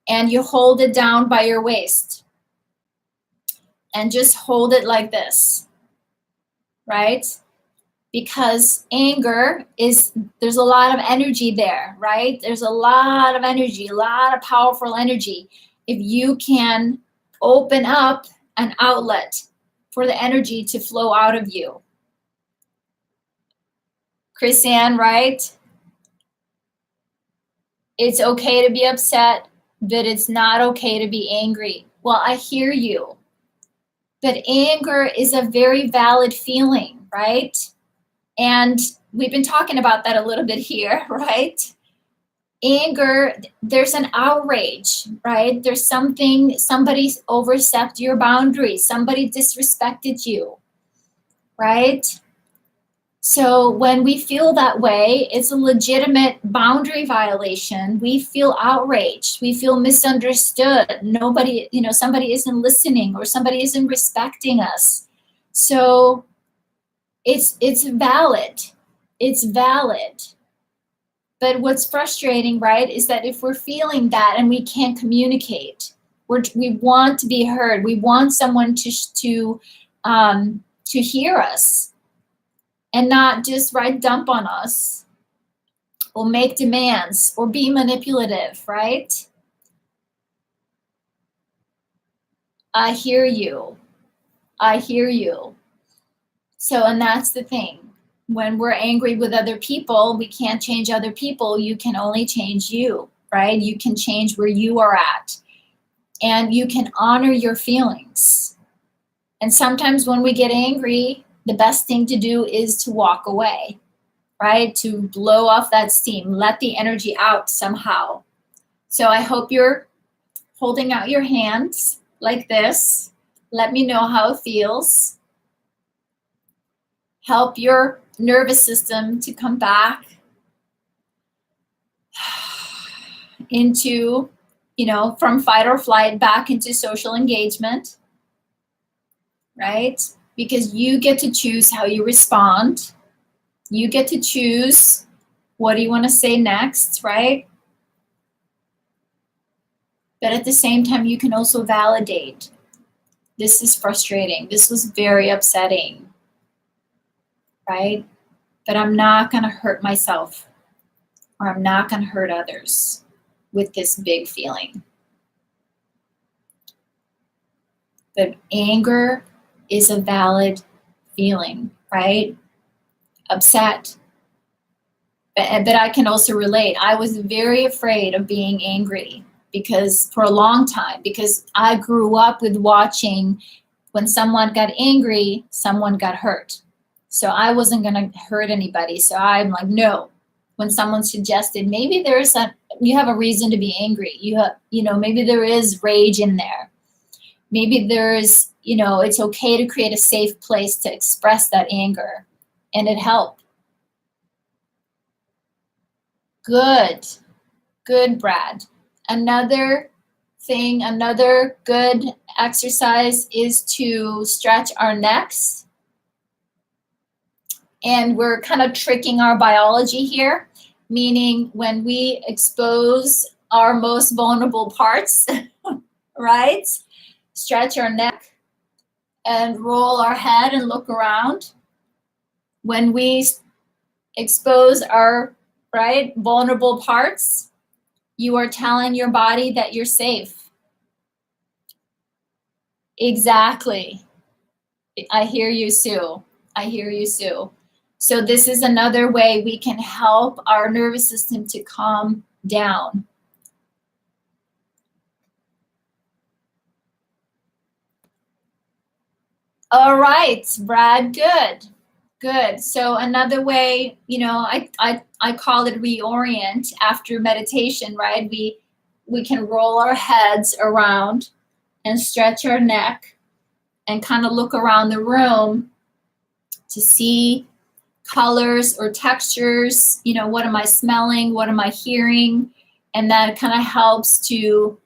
and you hold it down by your waist. And just hold it like this, right? Because anger there's a lot of energy there, right? There's a lot of energy, a lot of powerful energy. If you can open up an outlet for the energy to flow out of you. Chris Ann, right? It's okay to be upset, but it's not okay to be angry. Well, I hear you. But anger is a very valid feeling, right? And we've been talking about that a little bit here, right? Anger, there's an outrage, right? There's somebody overstepped your boundaries, somebody disrespected you, right? So when we feel that way, it's a legitimate boundary violation. We feel outraged, we feel misunderstood. Nobody, somebody isn't listening or somebody isn't respecting us. So it's valid. It's valid. But what's frustrating, right, is that if we're feeling that and we can't communicate, we want to be heard. We want someone to hear us and not just dump on us or make demands or be manipulative, right? I hear you. I hear you. So, and that's the thing. When we're angry with other people, we can't change other people. You can only change you, right? You can change where you are at. And you can honor your feelings. And sometimes when we get angry, the best thing to do is to walk away, right? To blow off that steam, let the energy out somehow. So I hope you're holding out your hands like this. Let me know how it feels. Help your nervous system to come back into, from fight or flight back into social engagement, right? Because you get to choose how you respond. You get to choose what do you want to say next, right? But at the same time, you can also validate. This is frustrating. This was very upsetting, right? But I'm not going to hurt myself or I'm not going to hurt others with this big feeling. But anger is a valid feeling, right? Upset. But I can also relate. I was very afraid of being angry for a long time, because I grew up with watching when someone got angry, someone got hurt. So I wasn't going to hurt anybody. So I'm like, no. When someone suggested maybe you have a reason to be angry. Maybe there is rage in there. Maybe there's, it's okay to create a safe place to express that anger. And it helped. Good. Good, Brad. Another thing, another good exercise is to stretch our necks. And we're kind of tricking our biology here, meaning when we expose our most vulnerable parts, right? Stretch our neck and roll our head and look around. When we expose our vulnerable parts, you are telling your body that you're safe. Exactly. I hear you, Sue. I hear you, Sue. So this is another way we can help our nervous system to calm down. All right, Brad, good. Good. So another way, I call it reorient after meditation, right? We can roll our heads around and stretch our neck and kind of look around the room to see colors or textures. What am I smelling? What am I hearing? And that kind of helps to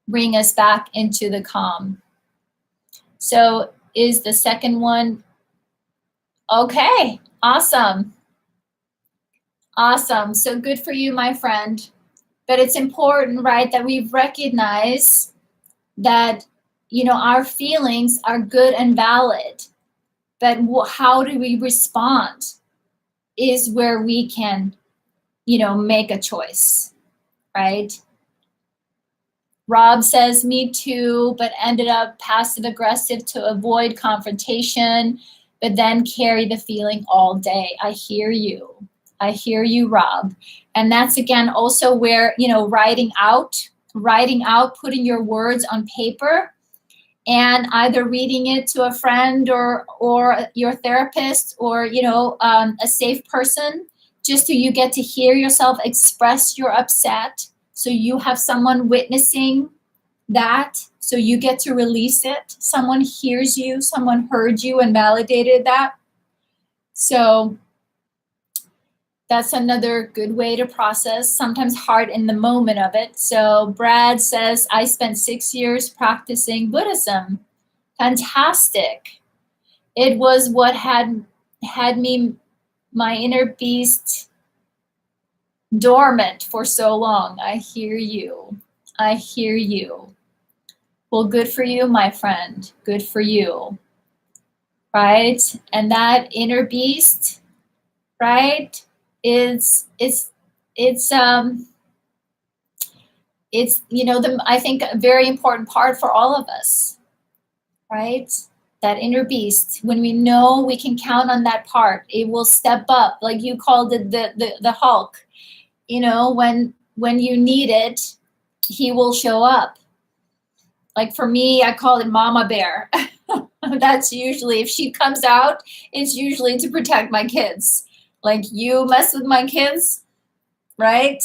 bring us back into the calm. So is the second one okay? Awesome. Awesome. So good for you, my friend. But it's important, right, that we recognize that, our feelings are good and valid. But how do we respond is where we can, make a choice, right? Rob says, me too, but ended up passive aggressive to avoid confrontation, but then carry the feeling all day. I hear you. I hear you, Rob. And that's, again, also where, writing out, putting your words on paper and either reading it to a friend or your therapist or, a safe person, just so you get to hear yourself express your upset. So you have someone witnessing that, so you get to release it. Someone hears you, someone heard you and validated that. So that's another good way to process, sometimes hard in the moment of it. So Brad says, I spent 6 years practicing Buddhism. Fantastic. It was what had me, my inner beast, dormant for so long. I hear you. I hear you. Well, good for you, my friend. Good for you. Right? And that inner beast, right, it's I think a very important part for all of us, right? That inner beast, when we know we can count on that part, it will step up, like you called it the Hulk. When you need it, he will show up. Like for me, I call it Mama Bear. That's usually, if she comes out, it's usually to protect my kids. Like, you mess with my kids, right?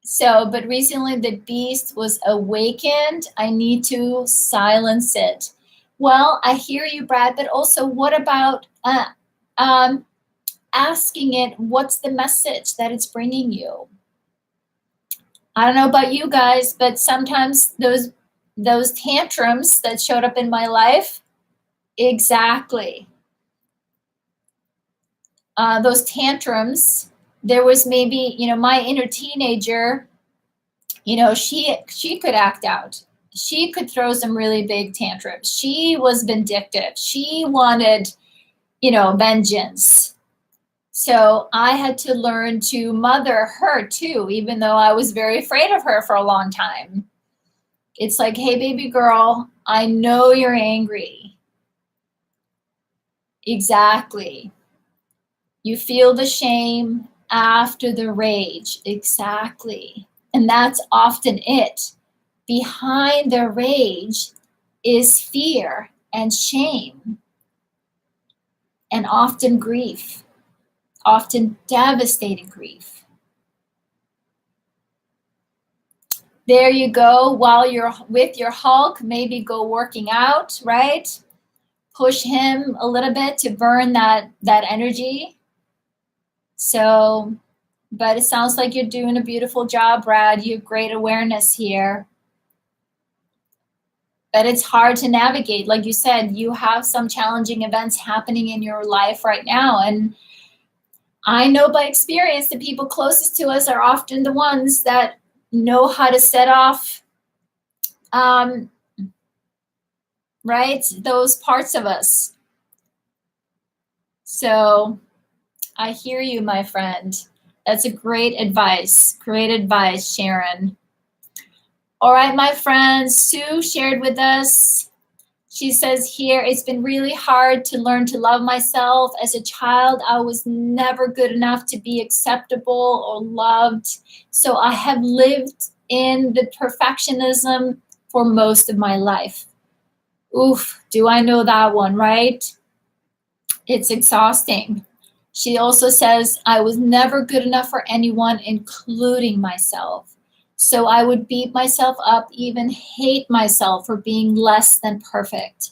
So, but recently the beast was awakened. I need to silence it. Well, I hear you, Brad, but also what about asking it, what's the message that it's bringing you? I don't know about you guys, but sometimes those tantrums that showed up in my life, exactly. Those tantrums, there was maybe, my inner teenager, she could act out. She could throw some really big tantrums. She was vindictive. She wanted, vengeance. So I had to learn to mother her too, even though I was very afraid of her for a long time. It's like, hey, baby girl, I know you're angry. Exactly. You feel the shame after the rage. Exactly. And that's often it. Behind the rage is fear and shame, and often grief, often devastating grief. There you go. While you're with your Hulk, maybe go working out, right? Push him a little bit to burn that energy. So, but it sounds like you're doing a beautiful job, Brad. You have great awareness here. But it's hard to navigate. Like you said, you have some challenging events happening in your life right now. And I know by experience the people closest to us are often the ones that know how to set off, right, those parts of us. So I hear you, my friend. That's a great advice. Great advice, Sharon. All right, my friend, Sue shared with us. She says here, it's been really hard to learn to love myself. As a child, I was never good enough to be acceptable or loved. So I have lived in the perfectionism for most of my life. Oof, do I know that one, right? It's exhausting. She also says, I was never good enough for anyone, including myself. So I would beat myself up, even hate myself for being less than perfect.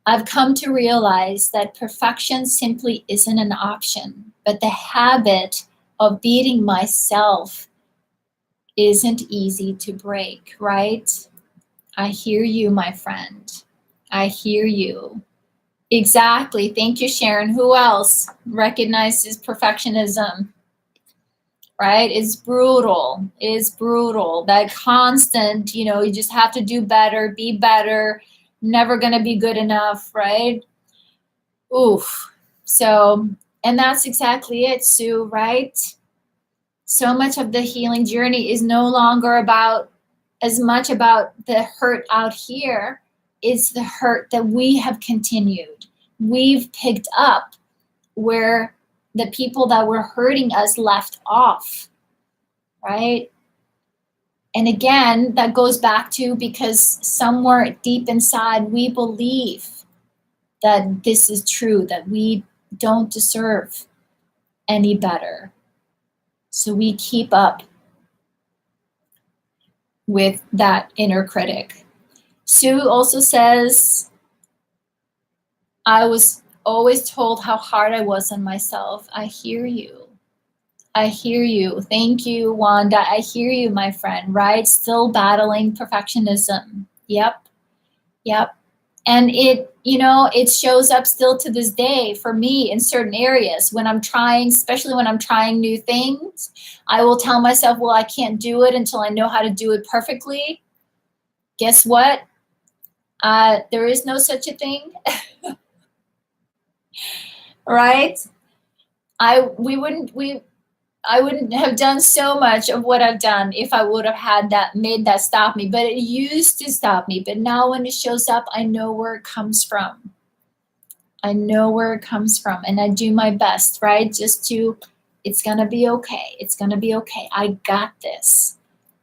I've come to realize that perfection simply isn't an option, but the habit of beating myself isn't easy to break, right? I hear you, my friend. I hear you. Exactly. Thank you, Sharon. Who else recognizes perfectionism? Right? It's brutal. It's brutal. That constant, you just have to do better, be better, never going to be good enough, right? Oof. So, and that's exactly it, Sue, right? So much of the healing journey is no longer about as much about the hurt out here. It's the hurt that we have continued. We've picked up where the people that were hurting us left off, right? And again, that goes back to because somewhere deep inside we believe that this is true, that we don't deserve any better. So we keep up with that inner critic. Sue also says, I was always told how hard I was on myself. I hear you. I hear you. Thank you, Wanda. I hear you, my friend, right? Still battling perfectionism. Yep. And it shows up still to this day for me in certain areas when I'm trying, especially when I'm trying new things. I will tell myself, well, I can't do it until I know how to do it perfectly. Guess what? There is no such a thing, right? I wouldn't have done so much of what I've done if I would have made that stop me, but it used to stop me. But now when it shows up, I know where it comes from. I know where it comes from, and I do my best, right? It's gonna be okay. It's gonna be okay. I got this.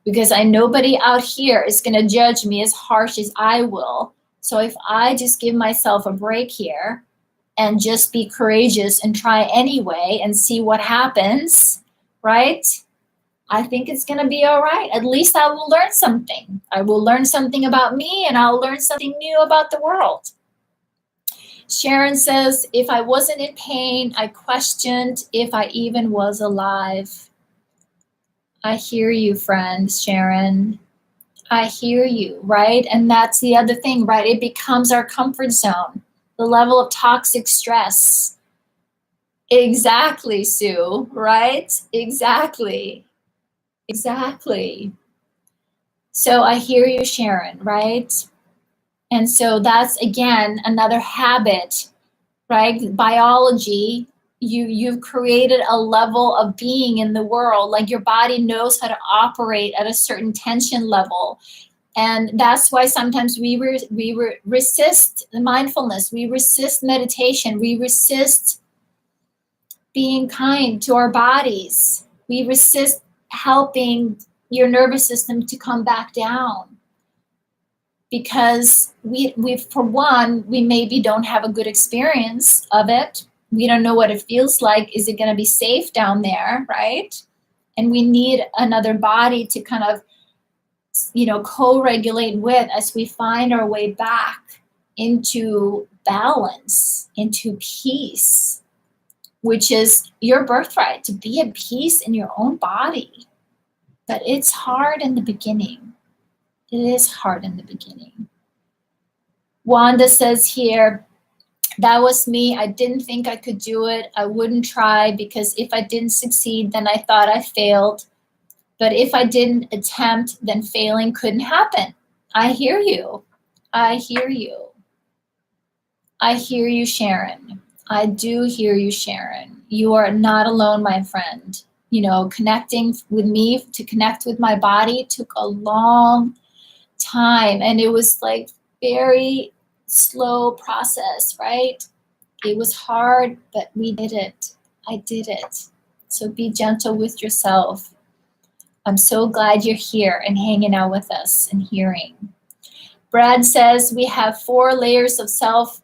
Because nobody out here is gonna judge me as harsh as I will. So if I just give myself a break here and just be courageous and try anyway and see what happens, right? I think it's going to be all right. At least I will learn something. I will learn something about me and I'll learn something new about the world. Sharon says, if I wasn't in pain, I questioned if I even was alive. I hear you, friend, Sharon. I hear you, right? And that's the other thing, right? It becomes our comfort zone, the level of toxic stress. Exactly, Sue, right? Exactly. So I hear you, Sharon, right? And so that's, again, another habit, right? Biology, you've created a level of being in the world, like your body knows how to operate at a certain tension level. And that's why sometimes we resist mindfulness, we resist meditation, we resist being kind to our bodies. We resist helping your nervous system to come back down because we for one, we maybe don't have a good experience of it. We don't know what it feels like. Is it going to be safe down there, right? And we need another body to kind of, co-regulate with as we find our way back into balance, into peace. which is your birthright, to be at peace in your own body. But it's hard in the beginning. It is hard in the beginning. Wanda says here, that was me. I didn't think I could do it. I wouldn't try because if I didn't succeed, then I thought I failed. But if I didn't attempt, then failing couldn't happen. I hear you. I hear you. I hear you, Sharon. I do hear you, Sharon. You are not alone, my friend. You know, connecting with me, to connect with my body took a long time. And it was like very slow process, right? It was hard, but we did it. I did it. So be gentle with yourself. I'm so glad you're here and hanging out with us and hearing. Brad says we have 4 layers of self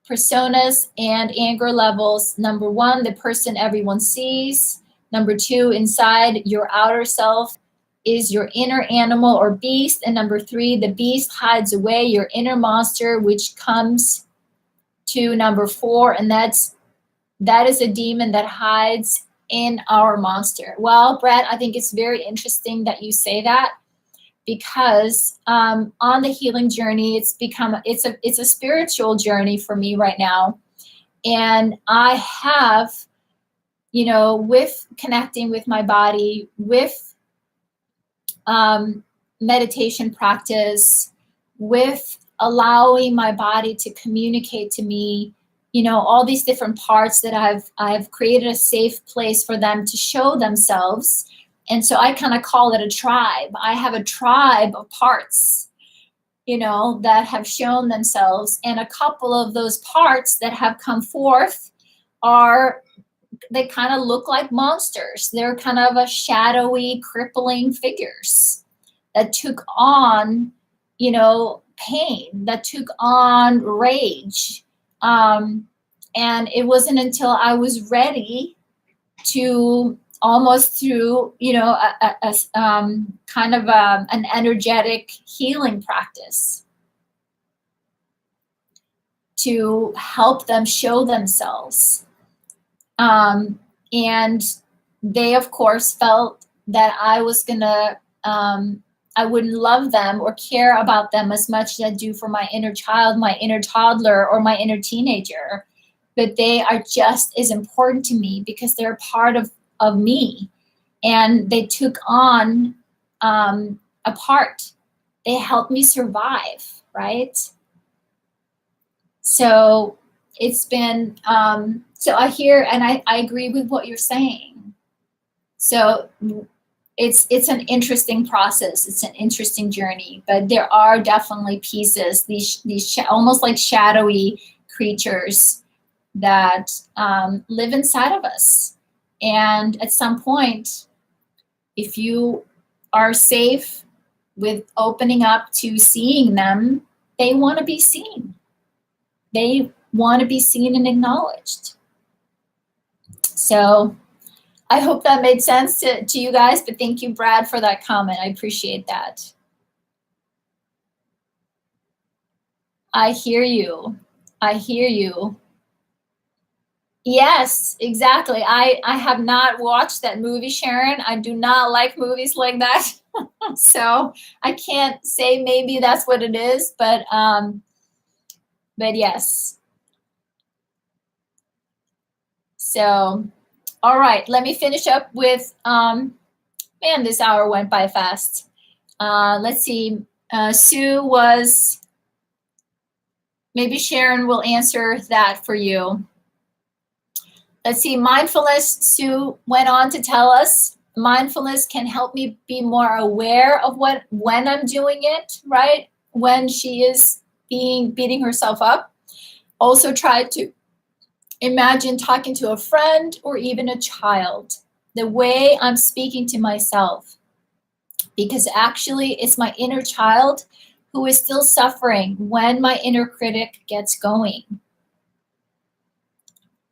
personas and anger levels. Number 1, the person everyone sees. Number 2, inside your outer self is your inner animal or beast. And number 3, the beast hides away your inner monster, which comes to number 4. And that is a demon that hides in our monster. Well, Brad, I think it's very interesting that you say that, because on the healing journey, it's a spiritual journey for me right now. And I have, you know, with connecting with my body, with meditation practice, with allowing my body to communicate to me, you know, all these different parts that I've created a safe place for them to show themselves. And so I kind of call it a tribe. I have a tribe of parts, you know, that have shown themselves. And a couple of those parts that have come forth they kind of look like monsters. They're kind of a shadowy, crippling figures that took on, you know, pain, that took on rage. And it wasn't until I was ready to, almost through, you know, kind of an energetic healing practice, to help them show themselves. And they, of course, felt that I was gonna, I wouldn't love them or care about them as much as I do for my inner child, my inner toddler, or my inner teenager. But they are just as important to me because they're a part of me. And they took on a part. They helped me survive, right? So it's been, so I hear, and I agree with what you're saying. So it's an interesting process. It's an interesting journey, but there are definitely pieces, these almost like shadowy creatures that live inside of us. And at some point, if you are safe with opening up to seeing them, they want to be seen. They want to be seen and acknowledged. So I hope that made sense to you guys, but thank you, Brad, for that comment. I appreciate that. I hear you. I hear you. Yes, exactly. I have not watched that movie, Sharon. I do not like movies like that. So I can't say maybe that's what it is, but yes. So, all right, let me finish up with, man, this hour went by fast. Let's see, Sue was, maybe Sharon will answer that for you. Let's see, mindfulness, Sue went on to tell us, mindfulness can help me be more aware of when I'm doing it, right? When she is beating herself up. Also try to imagine talking to a friend or even a child, the way I'm speaking to myself, because actually it's my inner child who is still suffering when my inner critic gets going.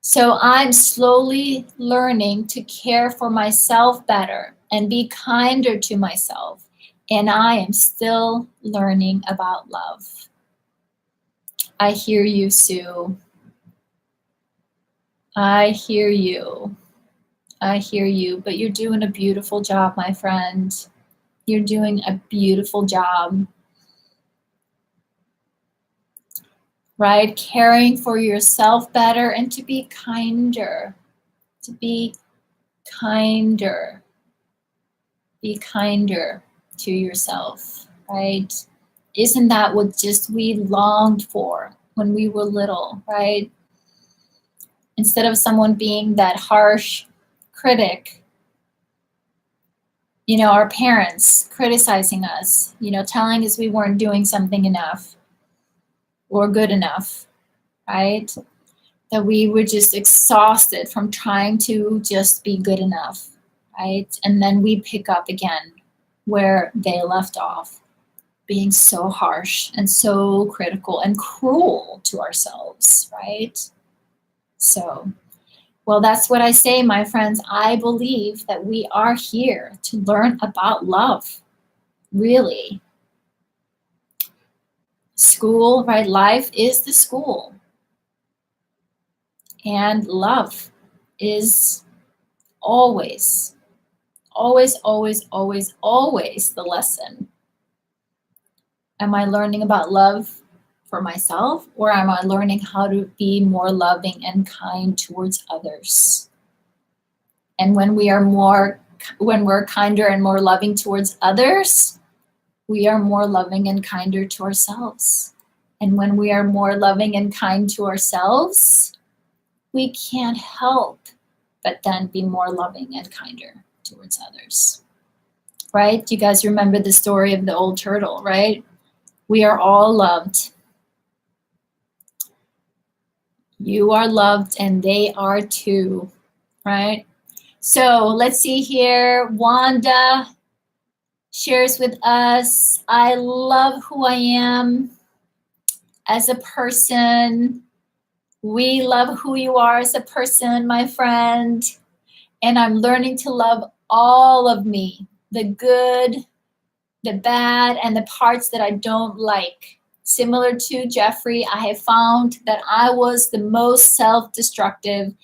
So I'm slowly learning to care for myself better and be kinder to myself. And I am still learning about love. I hear you, Sue. I hear you. I hear you, but you're doing a beautiful job, my friend. You're doing a beautiful job, right? Caring for yourself better and to be kinder, to be kinder, be kinder to yourself, right? Isn't that what just we longed for when we were little, right? Instead of someone being that harsh critic, you know, our parents criticizing us, you know, telling us we weren't doing something enough or good enough, right? That we were just exhausted from trying to just be good enough, right? And then we pick up again where they left off, being so harsh and so critical and cruel to ourselves, right? So, well, that's what I say, my friends. I believe that we are here to learn about love, really. School, right? Life is the school. And love is always, always, always, always, always the lesson. Am I learning about love for myself, or am I learning how to be more loving and kind towards others? And when we're kinder and more loving towards others, we are more loving and kinder to ourselves. And when we are more loving and kind to ourselves, we can't help but then be more loving and kinder towards others. Right? You guys remember the story of the old turtle, right? We are all loved. You are loved and they are too, right? So let's see here. Wanda shares with us, I love who I am as a person. We love who you are as a person, my friend. And I'm learning to love all of me, the good, the bad, and the parts that I don't like. Similar to Jeffrey, I have found that I was the most self-destructive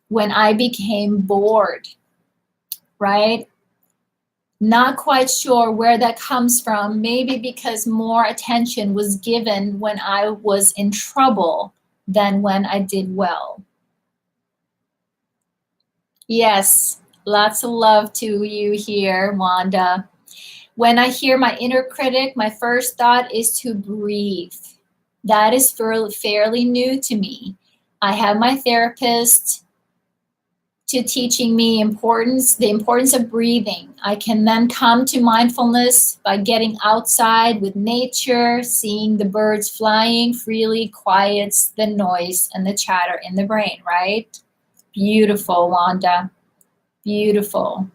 when I became bored, right? Not quite sure where that comes from. Maybe because more attention was given when I was in trouble than when I did well. Yes, lots of love to you here, Wanda. When I hear my inner critic, my first thought is to breathe. That is fairly new to me. I have my therapist to teaching me the importance of breathing. I can then come to mindfulness by getting outside with nature, seeing the birds flying freely quiets the noise and the chatter in the brain, right? Beautiful, Wanda. Beautiful.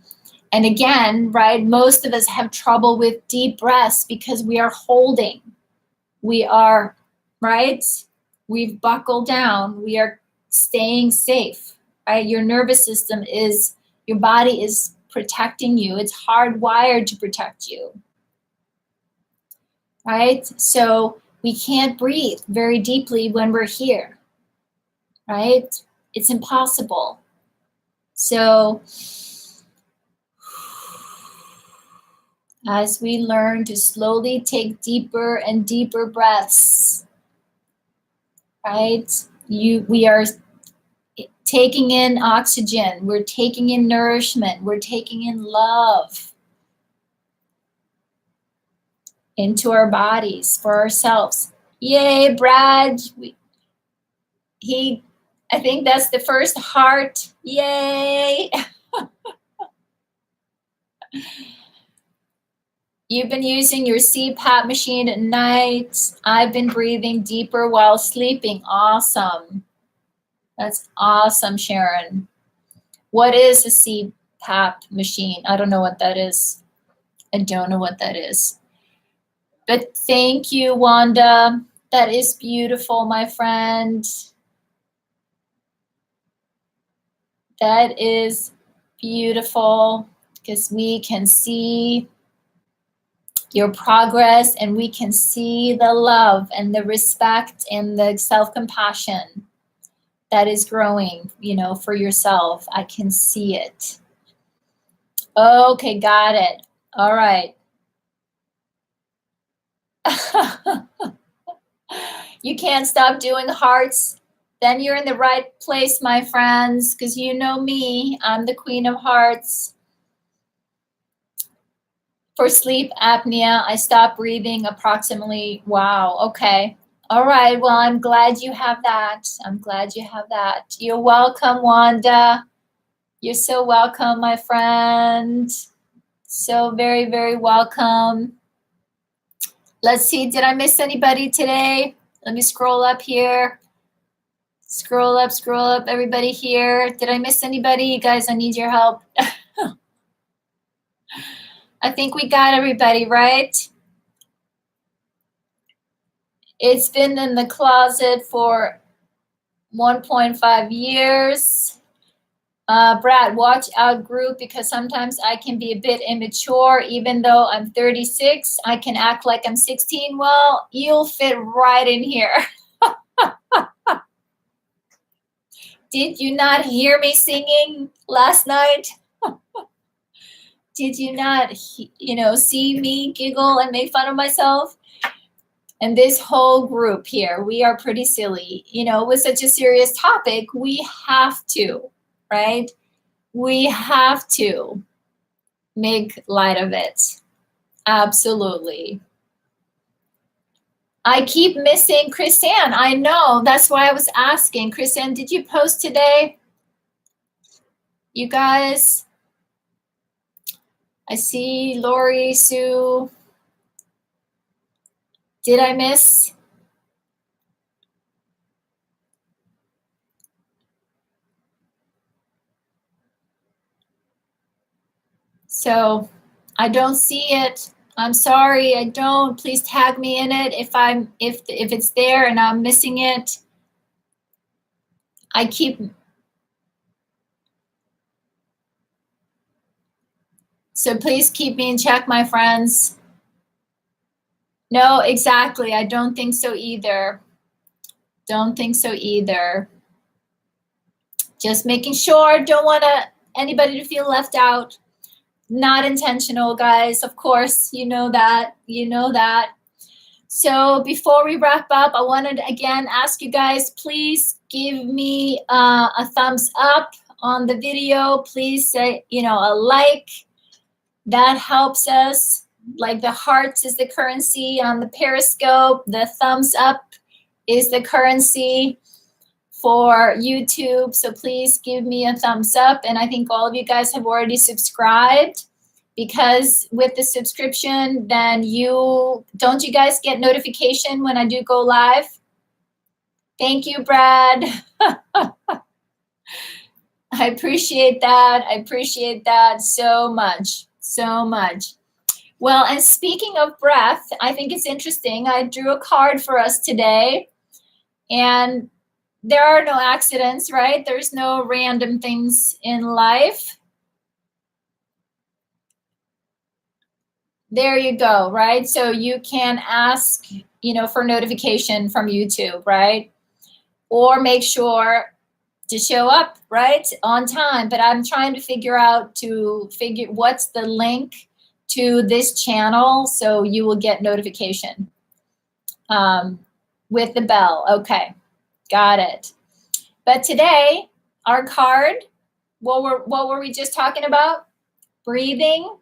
And again, right, most of us have trouble with deep breaths because we are holding. We are, right? We've buckled down. We are staying safe, right? Your nervous system your body is protecting you. It's hardwired to protect you, right? So we can't breathe very deeply when we're here, right? It's impossible. So as we learn to slowly take deeper and deeper breaths, right? We are taking in oxygen, we're taking in nourishment, we're taking in love into our bodies for ourselves. Yay, Brad. I think that's the first heart. Yay. You've been using your CPAP machine at night. I've been breathing deeper while sleeping. Awesome. That's awesome, Sharon. What is a CPAP machine? I don't know what that is. I don't know what that is. But thank you, Wanda. That is beautiful, my friend. That is beautiful because we can see your progress and we can see the love and the respect and the self-compassion that is growing, you know, for yourself. I can see it. Okay, got it. All right. You can't stop doing hearts. Then you're in the right place, my friends, because you know me. I'm the queen of hearts. For sleep apnea, I stop breathing approximately. Wow. Okay. All right. Well, I'm glad you have that. I'm glad you have that. You're welcome, Wanda. You're so welcome, my friend. So very, very welcome. Let's see. Did I miss anybody today? Let me scroll up here. Scroll up, everybody here. Did I miss anybody? You guys, I need your help. I think we got everybody, right? It's been in the closet for 1.5 years. Brad, watch out group, because sometimes I can be a bit immature. Even though I'm 36, I can act like I'm 16. Well, you'll fit right in here. Did you not hear me singing last night? Did you not, see me giggle and make fun of myself? And this whole group here, we are pretty silly. You know, with such a serious topic, we have to, right? We have to make light of it. Absolutely. I keep missing Chrisanne. I know. That's why I was asking. Chrisanne, did you post today? You guys? I see Lori, Sue. Did I miss? So I don't see it. I'm sorry, I don't. Please tag me in it if it's there and I'm missing it. So please keep me in check, my friends. No, exactly. I don't think so either. Don't think so either. Just making sure. Don't want anybody to feel left out. Not intentional, guys. Of course, you know that. You know that. So before we wrap up, I wanted to again ask you guys, please give me a thumbs up on the video. Please say, a like. That helps us. Like the hearts is the currency on the Periscope. The thumbs up is the currency for YouTube. So please give me a thumbs up. And I think all of you guys have already subscribed, because with the subscription, then don't you guys get notification when I do go live? Thank you, Brad. I appreciate that. I appreciate that so much, so much. Well, and speaking of breath, I think it's interesting. I drew a card for us today, and there are no accidents, right? There's no random things in life. There you go, right? So you can ask, for notification from YouTube, right? Or make sure to show up, right, on time. But I'm trying to figure what's the link to this channel so you will get notification with the bell. Okay, got it. But today, our card, what were we just talking about? Breathing.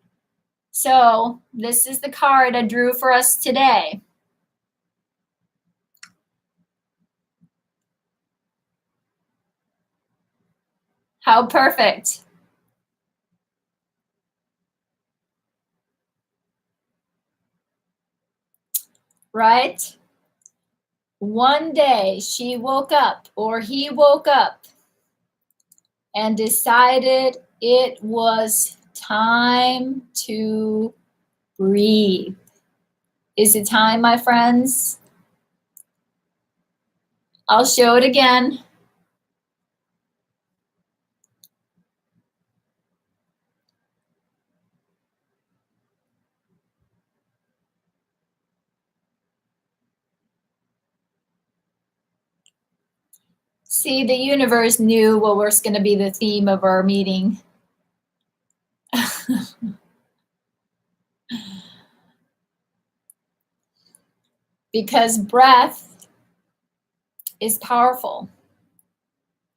So this is the card I drew for us today. How perfect. Right? One day she woke up, or he woke up, and decided it was time to breathe. Is it time, my friends? I'll show it again. See, the universe knew what was going to be the theme of our meeting. Because breath is powerful.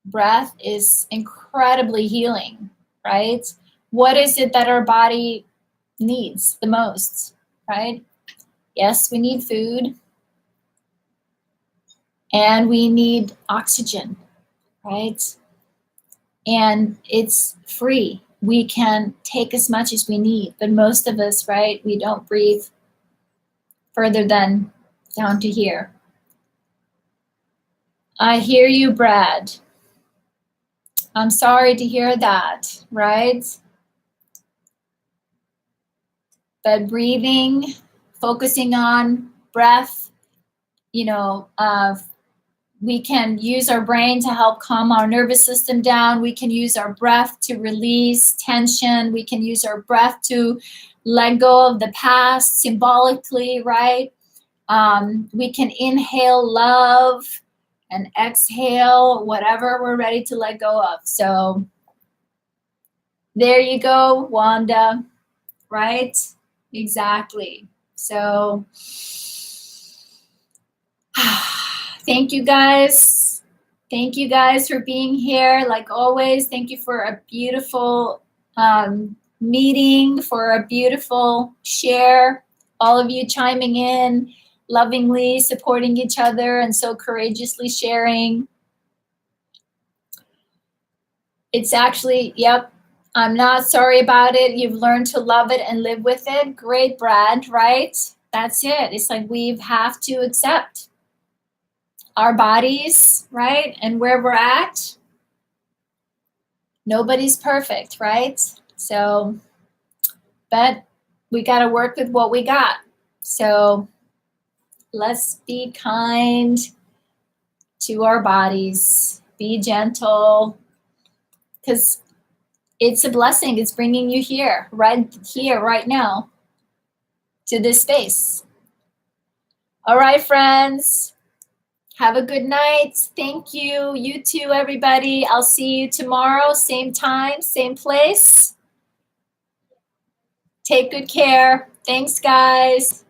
Breath is incredibly healing, right? What is it that our body needs the most, right? Yes, we need food and we need oxygen, right? And it's free. We can take as much as we need, but most of us, right, we don't breathe further than down to here. I hear you, Brad. I'm sorry to hear that, right? But breathing, focusing on breath, we can use our brain to help calm our nervous system down. We can use our breath to release tension. We can use our breath to let go of the past symbolically, right? We can inhale love and exhale whatever we're ready to let go of. So there you go, Wanda, right? Exactly. So thank you guys. Thank you guys for being here. Like always, thank you for a beautiful meeting, for a beautiful share. All of you chiming in, lovingly supporting each other, and so courageously sharing. It's actually, yep, I'm not sorry about it. You've learned to love it and live with it. Great, Brad, right? That's it. It's like we have to accept our bodies, right? And where we're at. Nobody's perfect, right? So, but we got to work with what we got. So let's be kind to our bodies. Be gentle, because it's a blessing. It's bringing you here, right now, to this space. All right, friends. Have a good night. Thank you. You too, everybody. I'll see you tomorrow, same time, same place. Take good care. Thanks, guys.